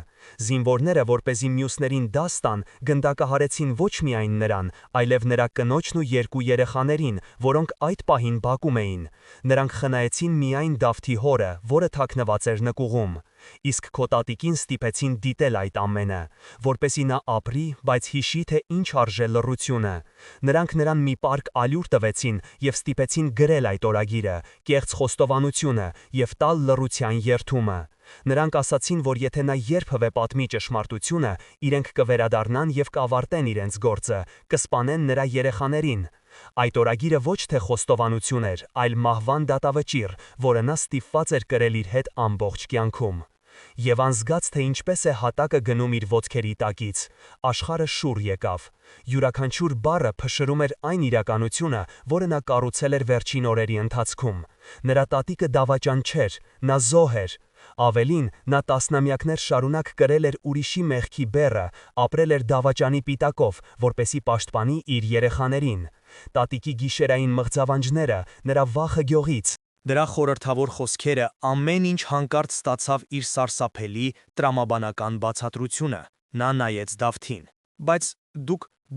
Զինվորները, որպեսզի մյուսներին դաս տան, գնդակահարեցին ոչ միայն նրան, այլև նրա կնոջն ու 2 երեխաներին, որոնք այդ պահին բակում էին։ Նրանք խնայեցին միայն Դավթի հորը, որը թաքնված էր նկուղում։ Իսկ քո տատիկին ստիպեցին դիտել այդ ամենը, որպեսզի նա ապրի, բայց հիշի, թե ինչ արժե լռությունը։ Նրանք նրան մի պարկ ալյուր տվեցին և ստիպեցին գրել այդ օրագիրը, կեղծ խոստովանությունը և տալ լռության երդումը։ Նրանք ասացին, որ եթե նա երբևէ պատմի ճշմարտությունը, իրենք կվերադառնան եւ կավարտեն իրենց գործը, կսպանեն նրա երեխաներին։ Այդ օրագիրը ոչ թե խոստովանություն էր, այլ մահվան դատավճիռ, որը նա ստիպված էր կրել իր հետ ամբողջ կյանքում։ Եվան զգաց, թե ինչպես է հատակը գնում իր ոտքերի տակից։ Աշխարհը շուռ եկավ։ Յուրաքանչյուր բառը փշրում էր այն իրականությունը, որը նա կառուցել էր վերջին օրերի ընթացքում։ Նրա տատիկը դավաճան չէր, նա զոհ էր։ Ավելին, նա տասնամյակներ շարունակ կրել էր ուրիշի մեղքի բեռը, ապրել էր դավաճանի պիտակով, որպեսզի պաշտպանի իր երեխաներին։ Տատիկի գիշերային մղձավանջները, նրա վախը գյուղից, Դրա խորհրդավոր խոսքերը ամեն ինչ հանկարծ ստացավ իր սարսափելի տրամաբանական բացատրությունը։ Նա նայեց Դավթին։ Բայց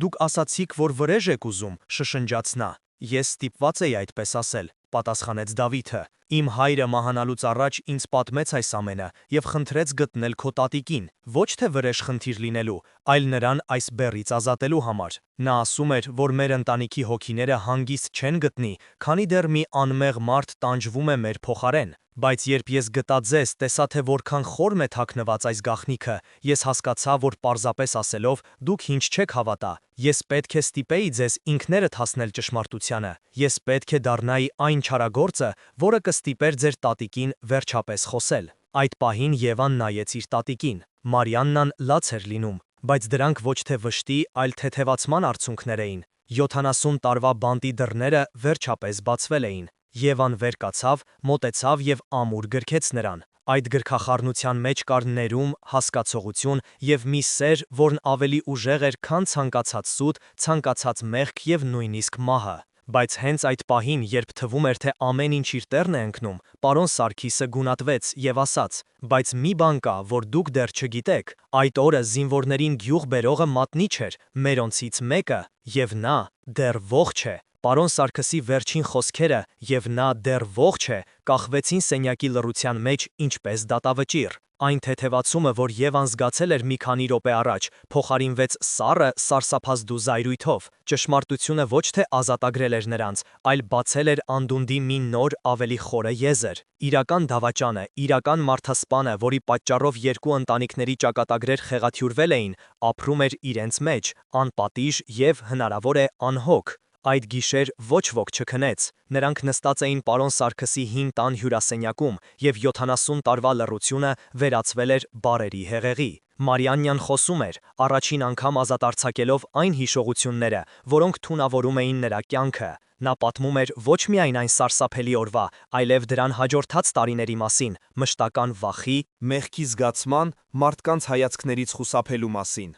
դուք ասացիք, որ վրեժ եք ուզում, շշնջաց նա։ Ես ստիպված էի այդպես ասել, պատասխանեց Դավիթը։ Իմ հայրը մահանալուց առաջ ինձ պատմեց այս ամենը եւ խնդրեց գտնել քո տատիկին, ոչ թե վրեժ խնդիր լինելու, այլ նրան այս բեռից ազատելու համար։ Նա ասում էր, որ մեր ընտանիքի հոգիները հանգիստ չեն գտնի, քանի դեռ մի անմեղ մարդ տանջվում է մեր փոխարեն։ Բայց երբ ես գտա ձեզ, տեսա, թե որքան խորմ է թաքնված այս գաղտնիքը, ես հասկացա, որ պարզապես ասելով դուք ինչ չեք հավատա։ Ես պետք է ստիպեի ձեզ ինքներդ հասնել ճշմարտությանը։ Ես պետք է դառնայի այն չարագործը, որը կստիպեր ձեր տատիկին վերջապես խոսել։ Այդ պահին Եվան նայեց իր տատիկին։ Մարիաննան լաց էր լինում, բայց դրանք ոչ թե վշտի, այլ թեթևացման արդյունքներ էին։ 70 տարվա բանտի դռները վերջապես բացվել էին։ Եվան վեր կացավ, մոտեցավ եւ ամուր գրքեց նրան։ Այդ գրքախառնության մեջ կար ներում, հասկացողություն եւ մի սեր, որն ավելի ուժեղ էր, քան ցանկացած սուտ, ցանկացած մեղք եւ նույնիսկ մահը։ Բայց հենց այդ պահին, երբ թվում էր, թե ամեն ինչ իր տեղն է ընկնում, պարոն Սարգիսը գունատվեց եւ ասաց. «Բայց մի բան կա, որ դուք դեռ չգիտեք, այդ օրը զինվորներին գյուղ բերողը մատնիչ էր, մերոնցից մեկը, եւ նա դեռ ողջ է»։ Պարոն Սարգսի վերջին խոսքերը «եւ նա դեռ ողջ է» կախվեցին սենյակի լռության մեջ ինչպես դատավճիռ։ Այն թեթևացումը, որ Եվան զգացել էր մի քանի րոպե առաջ, փոխարինվեց սառը, սարսափազդու զայրույթով։ Ճշմարտությունը ոչ թե ազատագրել էր նրանց, այլ բացել էր անդունդի մի նոր, ավելի խորը եզր։ Իրական դավաճանը, իրական մարդասպանը, որի պատճառով երկու ընտանիքների ճակատագրեր խեղաթյուրվել էին, ապրում էր իրենց մեջ, անպատիժ եւ, հնարավոր է, անհոգ։ Այդ գիշեր ոչ ոք չքնեց։ Նրանք նստած էին պարոն Սարգսի հին տան հյուրասենյակում, եւ 70 տարվա լռությունը վերածվել էր բառերի հեղեղի։ Մարիանյան խոսում էր, առաջին անգամ ազատ արձակելով այն հիշողությունները, որոնք թունավորում էին նրա կյանքը։ Նա պատմում էր ոչ միայն այն սարսափելի օրվա, այլև դրան հաջորդած տարիների մասին, մշտական վախի, մեղքի զգացման, մարդկանց հայացքներից խուսափելու մասին։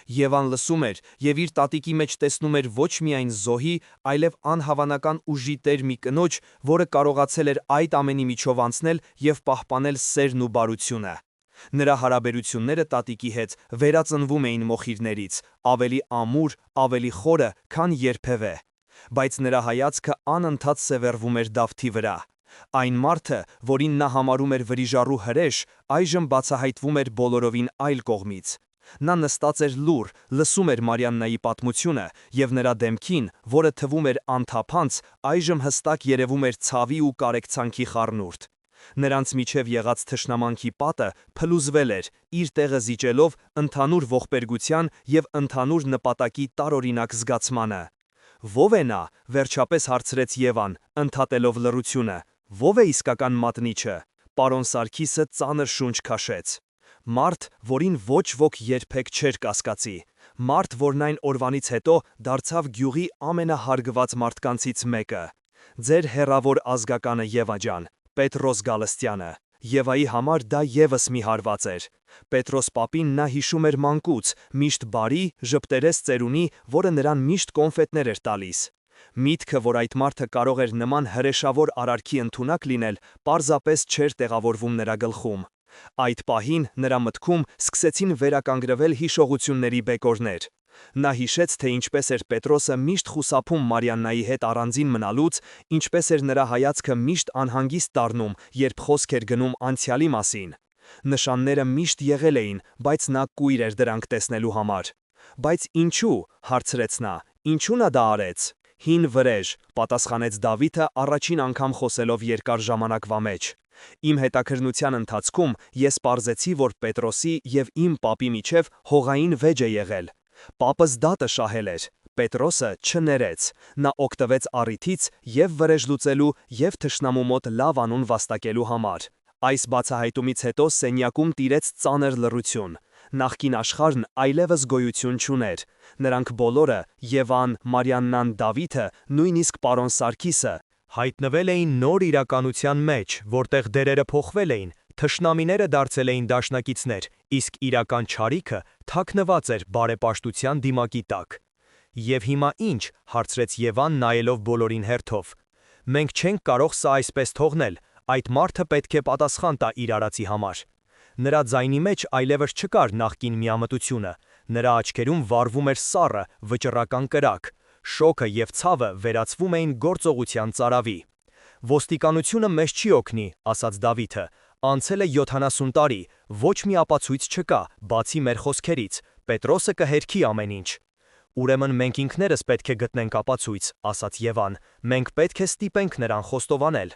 Եվան լսում էր եւ իր տատիկի մեջ տեսնում էր ոչ միայն զոհի, այլև անհավանական ուժի տեր մի կնոջ, որը կարողացել էր այդ ամենի միջով անցնել եւ պահպանել սերն ու բարությունը։ Նրա հարաբերությունները տատիկի հետ վերածնվում էին մոխիրներից, ավելի ամուր, ավելի խորը, քան երբևէ։ Բայց նրա հայացքը անընդհատ սևեռվում էր Դավթի վրա։ Այն մարդը, որին նա համարում էր վրիժառու հրեշ, այժմ բացահայտվում էր բոլորովին այլ կողմից։ Նա նստած էր լուռ, լսում էր Մարիաննայի պատմությունը, եւ նրա դեմքին, որը թվում էր անթափանց, այժմ հստակ երևում էր ցավի ու կարեկցանքի խառնուրդ։ Նրանց միջև եղած թշնամանքի պատը փլուզվել էր, իր տեղը զիջելով ընդհանուր ողբերգության եւ ընդհանուր նպատակի տարօրինակ զգացմանը։ Ո՞վ է նա, վերջապես հարցրեց Եվան, ընդհատելով լռությունը։ Ո՞վ է իսկական մատնիչը։ Պարոն Սարգիսը ծանր շունչ քաշեց։ Մարդ, որին ոչ ոք երբեք չէր կասկածի։ Մարդ, որն այն օրվանից հետո դարձավ գյուղի ամենահարգված մարդկանցից մեկը։ Ձեր հեռավոր ազգականը Եվա ջան, Պետրոս Գալստյանը։ Եվայի համար դա եւս մի հարված էր։ Պետրոս պապին նա հիշում էր մանկուց, միշտ բարի, ժպտերես ծերունի, որը նրան միշտ կոնֆետներ էր տալիս։ Միտքը, որ այդ մարդը կարող էր նման հրեշավոր արարքի ընդունակ լինել, պարզապես չէր տեղավորվում նրա գլխում։ Այդ պահին նրա մտքում սկսեցին վերականգնվել հիշողությունների բեկորներ։ Նա հիշեց, թե ինչպես էր Պետրոսը միշտ խուսափում Մարիաննայի հետ առանձին մնալուց, ինչպես էր նրա հայացքը միշտ անհանգիստ դառնում, երբ խոսք էր գնում անցյալի մասին։ Նշանները միշտ եղել էին, բայց նա կույր էր դրանք տեսնելու համար։ Բայց ինչու, հարցրեց նա, ինչու նա դա արեց։ Հին վրեժ, պատասխանեց Դավիթը առաջին անգամ խոսելով երկար ժամանակվա մեջ։ Իմ հետաքրնության ընթացքում ես պարզեցի, որ Պետրոսի և իմ պապի միջև հողային վեճ է եղել։ Պապս դատը շահել էր, Պետրոսը չներեց, նա օգտվեց առիթից և վրեժ լուծելու և թշնամու մոտ լավ անուն վաստակելու համար։ Այս բացահայտումից հետո սենյակում տիրեց ծանր լռություն։ Նախկին աշխարհն այլևս գոյություն չուներ։ Նրանք բոլորը՝ Եվան, Մարիաննան, Դավիթը, նույնիսկ պարոն Սարգիսը, հայտնվել էին նոր իրականության մեջ, որտեղ դերերը փոխվել էին, թշնամիները դարձել էին դաշնակիցներ, իսկ իրական չարիքը թաքնված էր բարեպաշտության դիմակի տակ։ Եվ հիմա ի՞նչ, հարցրեց Եվան, նայելով բոլորին հերթով։ Մենք չենք կարող սա այսպես թողնել, այդ մարդը պետք է պատասխան տա իր արածի համար։ Նրա ձայնի մեջ այլևս չկար նախկին միամտությունը, նրա աչքերում վառվում էր սառը, վճռական կրակ, շոկը և ցավը վերածվում էին գործողության ծարավի։ Ոստիկանությունը մեզ չի օգնի, ասաց Դավիթը, անցել է 70 տարի, ոչ մի ապացույց չկա, բացի մեր խոսքերից, Պետրոսը կհերքի ամեն ինչ։ Ուրեմն մենք ինքներս պետք է գտնենք ապացույց, ասաց Եվան, մենք պետք է ստիպենք նրան խոստովանել։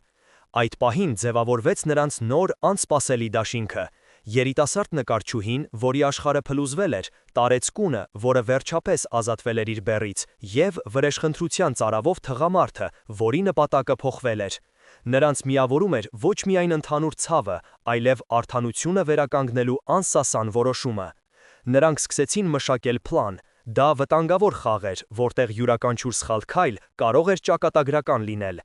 Այդ պահին ձևավորվեց նրանց նոր անսպասելի դաշինքը։ Երիտասարդ նկարչուհին, որի աշխարհը փլուզվել էր, տարեց կունը, որը վերջապես ազատվել էր իր բեռից, և վրեժխնդրության ծարավով թղամարդը, որի նպատակը փոխվել էր։ Նրանց միավորում էր ոչ միայն ընդհանուր ցավը, այլև արդարությունը վերականգնելու անսասան որոշումը։ Նրանք սկսեցին մշակել պլան։ Դա վտանգավոր խաղ էր, որտեղ յուրաքանչյուր սխալ քայլ կարող էր ճակատագրական լինել։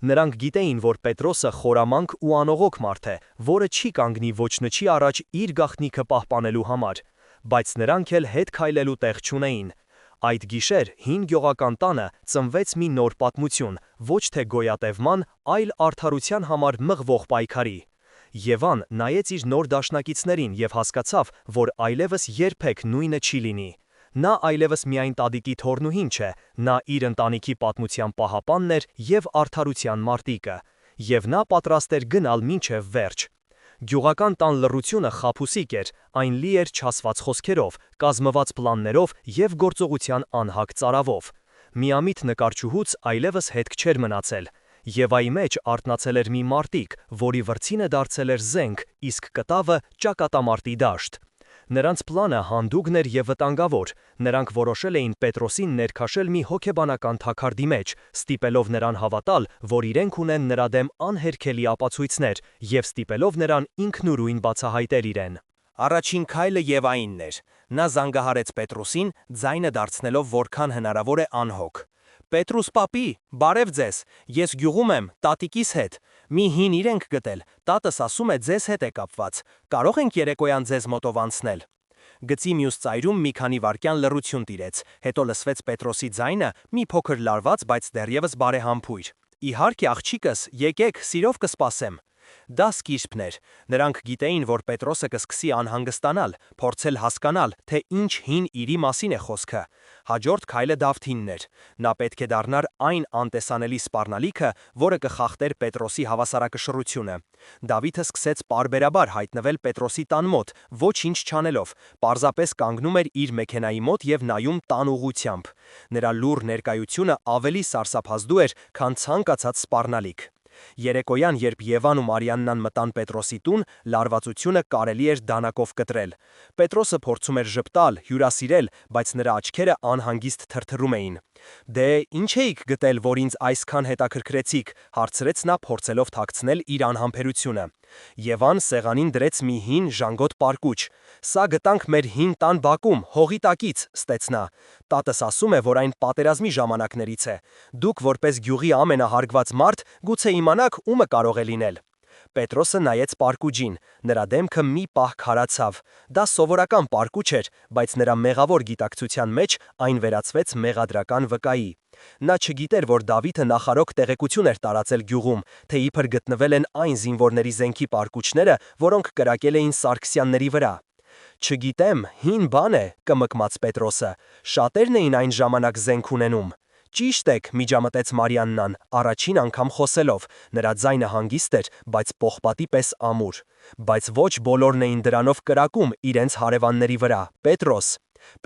Նրանք գիտեին, որ Պետրոսը խորամանկ ու անողոք մարդ է, որը չի կանգնի ոչնչի առաջ իր գաղտնիքը պահպանելու համար, բայց նրանք էլ հետ քայլելու տեղ չունեին։ Այդ գիշեր հին գյուղական տանը ծնվեց մի նոր պատմություն, ոչ թե գոյատևման, այլ արդարության համար մղվող պայքարի։ Եվան նայեց իր նոր դաշնակիցներին և հասկացավ, որ այլևս երբեք նույնը չի լինի։ Նա այլևս միայն տատիկի թոռնուհին չէ, նա իր ընտանիքի պատմության պահապանն էր և արդարության մարտիկը, և նա պատրաստ էր գնալ մինչև վերջ։ Գյուղական տան լռությունը խաբուսիկ էր, այն լի էր չասված խոսքերով, կազմված պլաններով և գործողության անհագ ծարավով։ Միամիտ նկարչուհուց այլևս հետք չէր մնացել։ Եվայի մեջ արթնացել էր մի մարտիկ, որի վրձինը դարձել էր զենք, իսկ կտավը ճակատամարտի դաշտ։ Նրանց պլանը հանդուգն էր և վտանգավոր, նրանք որոշել էին Պետրոսին ներքաշել մի հոգեբանական թաքարդի մեջ, ստիպելով նրան հավատալ, որ իրենք ունեն նրա դեմ անհերքելի ապացույցներ, և ստիպելով նրան ինքնուրույն բացահայտել իրեն։ Առաջին քայլը Եվայինն էր։ Նա զանգահարեց Պետրոսին, ձայնը դարձնելով որքան հնարավոր է անհոգ։ Պետրուս պապի, բարև ձեզ, ես գյուղում եմ, տատիկիս հետ, մի հին իրենք գտել, տատս ասում է ձեզ հետ է կապված, կարող ենք երեկոյան ձեզ մոտով անցնել։ Գծի մյուս ծայրում մի քանի վայրկյան լռություն տիրեց, հետո լսվեց Պետրոսի ձայնը, մի փոքր լարված, բայց դեռևս բարեհամբույր։ Իհարկե աղջիկս, եկեք, սիրով կսպասեմ։ Դա սկիզբն էր։ Նրանք գիտեին, որ Պետրոսը կսկսի անհանգստանալ, փորձել հասկանալ, թե ինչ հին իրի մասին է խոսքը։ Հաջորդ քայլը Դավթինն էր։ Նա պետք է դառնար այն անտեսանելի սպառնալիքը, որը կխախտեր Պետրոսի հավասարակշռությունը։ Դավիթը սկսեց պարբերաբար հայտնվել Պետրոսի տան մոտ, ոչինչ չանելով, պարզապես կանգնում էր իր մեքենայի մոտ և նայում տան ուղղությամբ։ Նրա լուռ ներկայությունը ավելի սարսափազդու էր, քան ցանկացած սպառնալիք։ Երեկոյան, երբ Եվան ու Մարիաննան մտան Պետրոսի տուն, լարվածությունը կարելի էր դանակով կտրել։ Պետրոսը փորձում էր ժպտալ, հյուրասիրել, բայց նրա աչքերը անհանգիստ թրթռում էին։ Դե, ինչ էիք գտել, որ ինձ այսքան հետաքրքրեցիք, հարցրեց նա, փորձելով թաքցնել իր անհամբերությունը։ Եվան սեղանին դրեց մի հին ժանգոտ պարկուճ։ Սա գտանք մեր հին տան բակում, հողի տակից, ստեց նա։ Տատս ասում է, որ այն պատերազմի ժամանակներից է։ Դուք որպես գյուղի ամենահարգված մարդ, գուցե իմանաք, ումը կարող է լինել։ Պետրոսը նայեց պարկուճին, նրա դեմքը մի պահ քարացավ։ Դա սովորական պարկուճ էր, բայց նրա մեղավոր գիտակցության մեջ այն վերածվեց մեղադրական վկայի։ Նա չգիտեր, որ Դավիթը նախարոք տեղեկություն էր տարածել գյուղում, թե իբր գտնվել են այն զինվորների զենքի պարկուճները, որոնք կրակել էին Սարգսյանների վրա։ Չգիտեմ, հին բան է, կմկմաց Պետրոսը, շատերն էին այն ժամանակ զենք ունենում։ Ճիշտ եք, միջամտեց Մարիաննան, առաջին անգամ խոսելով, նրա ձայնը հանգիստ էր, բայց պողպատի պես ամուր։ Բայց ոչ բոլորն էին դրանով կրակում իրենց հարևանների վրա, Պետրոս։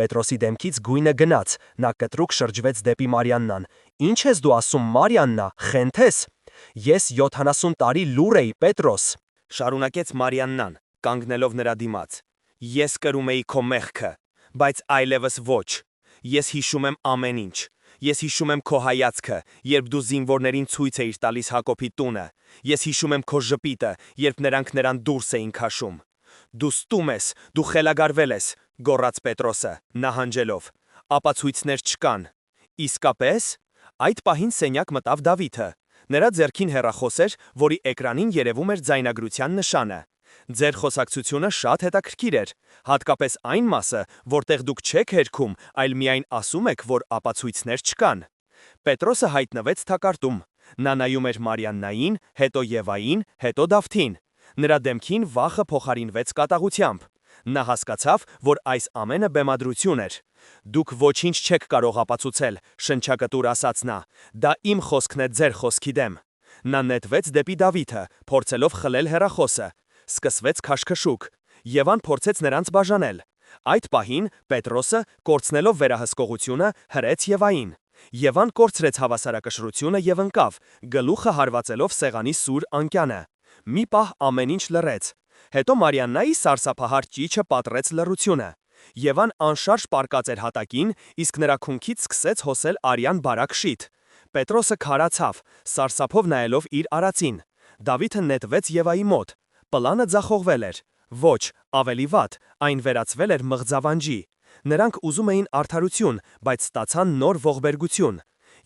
Պետրոսի դեմքից գույնը գնաց, նա կտրուկ շրջվեց դեպի Մարիաննան։ Ինչ ես դու ասում, Մարիաննա, խենթ ես։ Ես 70 տարի լուր էի, Պետրոս, շարունակեց Մարիաննան, կանգնելով նրա դիմաց։ Ես կրում էի քո մեղքը, բայց այլևս ոչ։ Ես հիշում եմ ամեն ինչ։ Ես հիշում եմ քո հայացքը, երբ դու զինվորներին ցույց էիր տալիս Հակոբի տունը։ Ես հիշում եմ քո ժպիտը, երբ նրանք նրան դուրս էին քաշում։ Դու ստում ես, դու խելագարվել ես, գոռաց Պետրոսը, նահանջելով։ Ապացույցներ չկան։ Իսկապես, այդ պահին սենյակ մտավ Դավիթը։ Նրա ձեռքին հեռախոս էր, որի էկրանին երևում էր ձայնագրության նշանը։ Ձեր խոսակցությունը շատ հետաքրքիր էր, հատկապես այն մասը, որտեղ դուք չեք հերքում, այլ միայն ասում եք, որ ապացույցներ չկան։ Պետրոսը հայտնվեց թակարդում։ Նա նայում էր Մարիաննային, հետո Եվային, հետո Դավթին։ Նրա դեմքին վախը փոխարինվեց կատաղությամբ։ Նա հասկացավ, որ այս ամենը բեմադրություն էր։ Դուք ոչինչ չեք կարող ապացուցել, շնչակտուր ասաց նա։ Դա իմ խոսքն է ձեր խոսքի դեմ։ Նա նետվեց դեպի Դավիթը, փորձելով խլել հեռախոսը։ Սկսվեց քաշքշուկ։ Եվան փորձեց նրանց բաժանել։ Այդ պահին Պետրոսը, կորցնելով վերահսկողությունը, հրեց Եվային։ Եվան կորցրեց հավասարակշռությունը եւ ընկավ, գլուխը հարվածելով սեղանի սուր անկյանը։ Մի պահ ամեն ինչ լռեց։ Հետո Մարիաննայի սարսափահար ճիչը պատռեց լռությունը։ Եվան անշարժ պառկած էր հատակին, իսկ նրա քունքից սկսեց հոսել արյան բարակ շիթ։ Պետրոսը քարացավ, սարսափով նայելով իր արածին։ Դավիթը նետվեց Եվայի մոտ։ Պլանը ձախողվել էր։ Ոչ, ավելի վատ, այն վերածվել էր մղձավանջի։ Նրանք ուզում էին արդարություն, բայց ստացան նոր ողբերգություն։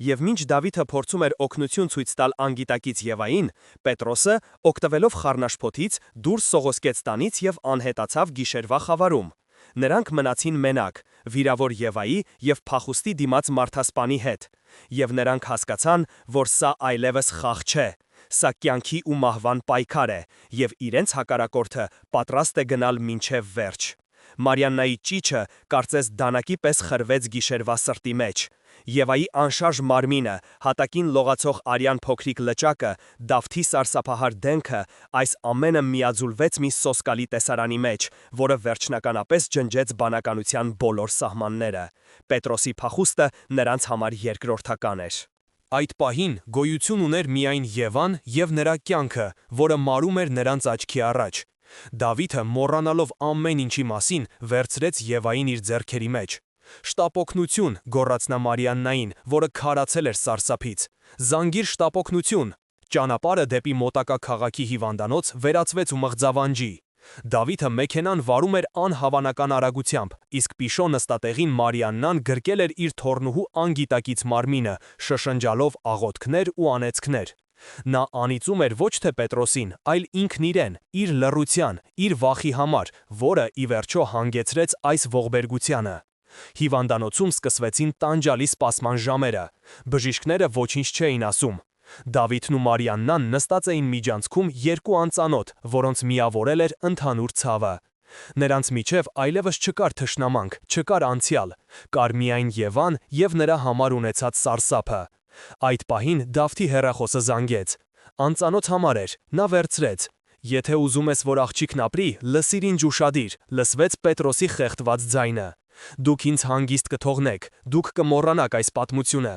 Եվ մինչ Դավիթը փորձում էր օգնություն ցույց տալ անգիտակից Եվային, Պետրոսը, օգտվելով խառնաշփոթից, դուրս սողոսկեց տանից եւ անհետացավ գիշերվա խավարում։ Նրանք մնացին մենակ, վիրավոր Եվայի եւ փախուստի դիմաց մարդասպանի հետ։ Եվ նրանք հասկացան, որ սա այլևս խաղ չէ։ Սա կյանքի ու մահվան պայքար է, եւ իրենց հակառակորդը պատրաստ է գնալ մինչև վերջ։ Մարիաննայի ճիչը կարծես դանակի պես խրվեց գիշերվա սրտի մեջ։ Եվայի անշարժ մարմինը, հատակին լողացող արյան փոքրիկ լճակը, Դավթի սարսափահար դեմքը, այս ամենը միաձուլվեց մի սոսկալի տեսարանի մեջ, որը վերջնականապես ջնջեց բանականության բոլոր սահմանները։ Պետրոսի փախուստը նրանց համար երկրորդական էր։ Այդ պահին գոյություն ուներ միայն Եվան եւ նրա կյանքը, որը մարում էր նրանց աչքի առաջ։ Դավիթը, մոռանալով ամեն ինչի մասին, վերցրեց Եվային իր ձեռքերի մեջ։ Շտապօգնություն, գոռաց նա Մարիաննային, որը քարացել էր սարսափից։ Զանգիր շտապօգնություն։ Ճանապարհը դեպի մոտակա քաղաքի հիվանդանոց վերածվեց ու մղձավանջի։ Դավիթը մեքենան վարում էր անհավանական արագությամբ, իսկ պիշո նստատեղին Մարիաննան գրկել էր իր թոռնուհու անգիտակից մարմինը, շշնջալով աղոթքներ ու անեծքներ։ Նա անիծում էր ոչ թե Պետրոսին, այլ ինքն իրեն, իր լռության, իր վախի համար, որը ի վերջո հանգեցրեց այս ողբերգությանը։ Հիվանդանոցում սկսվեցին տանջալի սպասման ժամերը։ Բժիշկները ոչինչ չէին ասում։ Դավիթն ու Մարիաննան նստած էին միջանցքում երկու անծանոթ, որոնց միավորել էր ընդհանուր ցավը։ Նրանց միջև այլևս չկար թշնամանք, չկար անցյալ, կար միայն Եվան եւ նրա համար ունեցած սարսափը։ Այդ պահին Դավթի հեռախոսը զանգեց։ Անծանոթ համար էր, նա վերցրեց։ Եթե ուզում ես, որ աղջիկն ապրի, լսիր ինձ ուշադիր, լսվեց Պետրոսի խեղդված ձայնը։ Դուք ինձ հանգիստ կթողնեք, դուք կմոռանաք այս պատմությունը։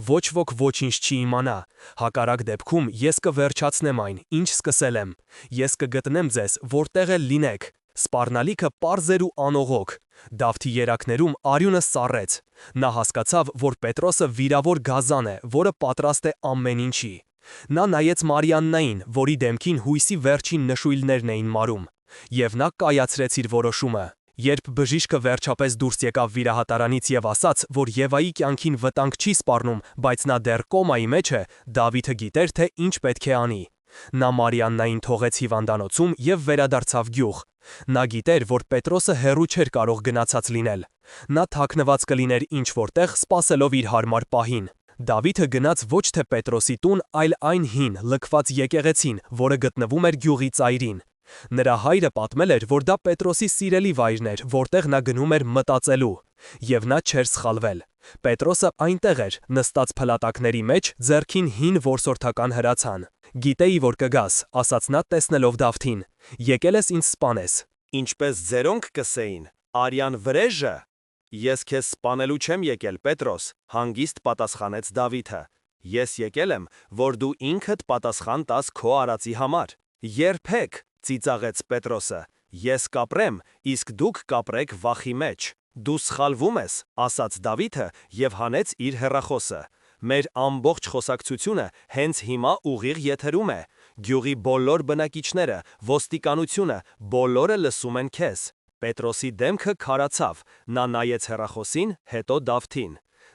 Ոչ ոք ոչինչ չի իմանա։ Հակառակ դեպքում ես կվերջացնեմ այն, ինչ սկսել եմ։ Ես կգտնեմ ձեզ, որտեղ էլ լինեք։ Սպառնալիքը պարզ էր ու անողոք։ Դավթի երակներում արյունը սառեց։ Նա հասկացավ, որ Պետրոսը վիրավոր գազան է, որը պատրաստ է ամեն ինչի։ Նա նայեց Մարիաննային, որի դեմքին հույսի վերջին նշույլներն էին մարում։ Եվ նա կայացրեց իր որոշումը։ Երբ բժիշկը վերջապես դուրս եկավ վիրահատարանից եւ ասաց, որ Եվայի կյանքին վտանգ չի սպառնում, բայց նա դեռ կոմայի մեջ է, Դավիթը գիտեր, թե ինչ պետք է անի։ Նա Մարիաննային թողեց հիվանդանոցում եւ վերադարձավ գյուղ։ Նա գիտեր, որ Պետրոսը հեռու չէր կարող գնացած լինել։ Նա թաքնված կլիներ ինչ որտեղ, սպասելով իր հարմար պահին։ Դավիթը գնաց ոչ թե Պետրոսի տուն, այլ այն հին, լքված եկեղեցին, որը գտնվում էր գյուղի ծայրին։ Նրա հայրը պատմել էր, որ դա Պետրոսի սիրելի վայրն էր, որտեղ նա գնում էր մտածելու։ Եվ նա չէր սխալվել։ Պետրոսը այնտեղ էր, նստած փլատակների մեջ, ձեռքին հին որսորդական հրացան։ Գիտեի, որ կգաս, ասաց նա տեսնելով Դավթին։ Եկել ես ինձ սպանես։ Ինչպես ձերոնք կսեին, արյան վրեժը։ Ես քեզ սպանելու չեմ եկել, Պետրոս, հանգիստ պատասխանեց Դավիթը։ Ես եկել եմ, որ դու ինքդ պատասխան տաս քո արածի համար։ Երբեք, ծիծաղեց Պետրոսը, ես կապրեմ, իսկ դուք կապրեք վախի մեջ։ Դու սխալվում ես, ասաց Դավիթը և հանեց իր հեռախոսը։ Մեր ամբողջ խոսակցությունը հենց հիմա ուղիղ եթերում է։ Գյուղի բոլոր բնակիչները, ոստիկանությունը, բոլորը լսում են քեզ։ Պետրոսի դեմքը քարացավ, նա նայեց հեռախոսին, հետո Դավթին։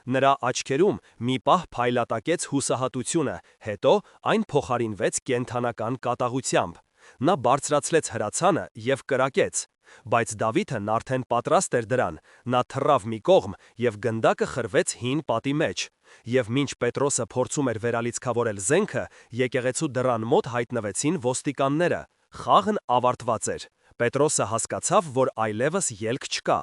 Նրա աչքերում մի պահ փայլատակեց հուսահատությունը, հետո այն փոխարինվեց կենդանական կատաղությամբ։ Նա բարձրացրեց հրացանը և կրակեց, բայց Դավիթն արդեն պատրաստ էր դրան, նա թռավ մի կողմ և գնդակը խրվեց հին պատի մեջ։ Եվ մինչ Պետրոսը փորձում էր վերալիցքավորել զենքը, եկեղեցու դռան մոտ հայտնվեցին ոստիկանները։ Խաղն ավարտված էր։ Պետրոսը հասկացավ, որ այլևս ելք չկա։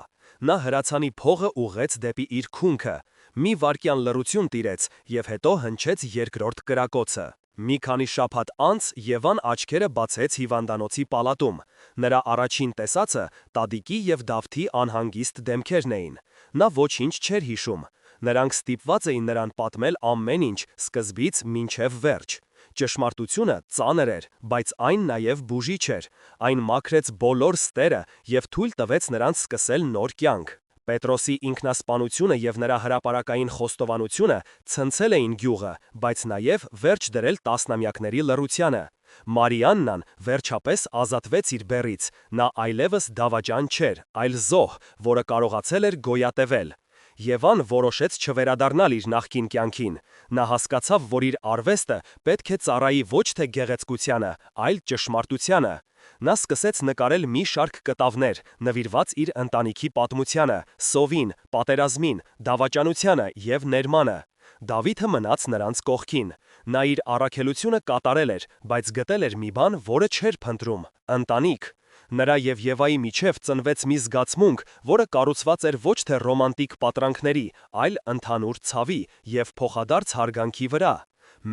Նա հրացանի փողը ուղղեց դեպի իր քունքը։ Մի վայրկյան լռություն տիրեց և հետո հնչեց երկրորդ կրակոցը։ Մի քանի շաբաթ անց Եվան աչքերը բացեց հիվանդանոցի պալատում։ Նրա առաջին տեսածը տատիկի և Դավթի անհանգիստ դեմքերն էին։ Նա ոչինչ չէր հիշում։ Նրանք ստիպված էին նրան պատմել ամեն ինչ, սկզբից մինչև վերջ։ Ճշմարտությունը ծանր էր, բայց այն նաև բուժիչ էր։ Այն մաքրեց բոլոր ստերը և թույլ տվեց նրանց սկսել նոր կյանք։ Պետրոսի ինքնասպանությունը և նրա հրապարակային խոստովանությունը ցնցել էին գյուղը, բայց նաև վերջ դրել տասնամյակների լռությանը։ Մարիաննան վերջապես ազատվեց իր բեռից, նա այլևս դավաճան չէր, այլ զոհ, որը կարողացել էր գոյատևել։ Եվան որոշեց չվերադառնալ իր նախկին կյանքին։ Նա հասկացավ, որ իր արվեստը պետք է ծառայի ոչ թե գեղեցկությանը, այլ ճշմարտությանը։ Նա սկսեց նկարել մի շարք կտավներ, նվիրված իր ընտանիքի պատմությանը, սովին, պատերազմին, դավաճանությանը և ներմանը։ Դավիթը մնաց նրանց կողքին։ Նա իր առաքելությունը կատարել էր, բայց գտել էր մի բան, որը չէր փնտրում՝ ընտանիք։ Նրա և Եվայի միջև ծնվեց մի զգացմունք, որը կառուցված էր ոչ թե ռոմանտիկ պատրանքների, այլ ընդհանուր ցավի և փոխադարձ հարգանքի վրա։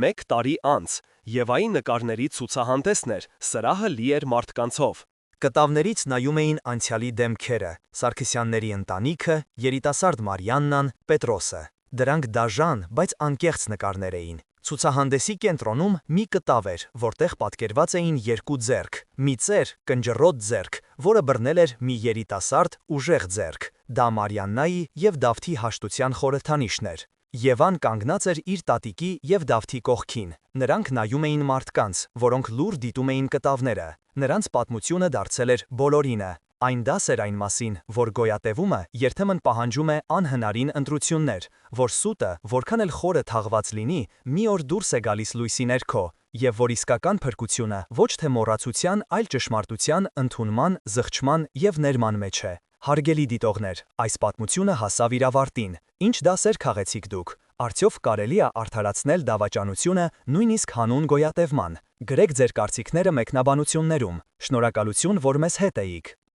1 տարի անց Եվայի նկարների ցուցահանդեսն էր, սրահը լի էր մարդկանցով։ Կտավներից նայում էին անցյալի դեմքերը՝ Սարգսյանների ընտանիքը, երիտասարդ Մարիաննան, Պետրոսը։ Դրանք դաժան, բայց անկեղծ նկարներ էին։ Ցուցահանդեսի կենտրոնում մի կտավ էր, որտեղ պատկերված էին երկու ձեռք՝ մի ծեր, կնճռոտ ձեռք, որը բռնել էր մի երիտասարդ, ուժեղ ձեռք։ Դա Մարիաննայի և Դավթի հաշտության խորհրդանիշն էր։ Եվան կանգնած էր իր տատիկի և Դավթի կողքին։ Նրանք նայում էին մարդկանց, որոնք լուռ դիտում էին կտավները։ Նրանց պատմությունը դարձել էր բոլորինը։ Այն դաս էր այն մասին, որ գոյատևումը երբեմն պահանջում է անհնարին ընտրություններ, որ սուտը, որքան էլ խորը թաղված լինի, մի օր դուրս է գալիս լույսի ներքո, և որ իսկական փրկությունը ոչ թե մոռացության, այլ ճշմարտության ընդունման, զղջման և ներման մեջ է։ Հարգելի դիտողներ, այս պատմությունը հասավ իր ավարտին։ Ինչ դասեր քաղեցիք դուք։ Արդյոք կարելի է արդարացնել դավաճանությունը նույնիսկ հանուն գոյատևման։ Գրեք ձեր կարծիքները մեկնաբանություններում։ Շնորհակալություն, որ մեզ հետ էիք։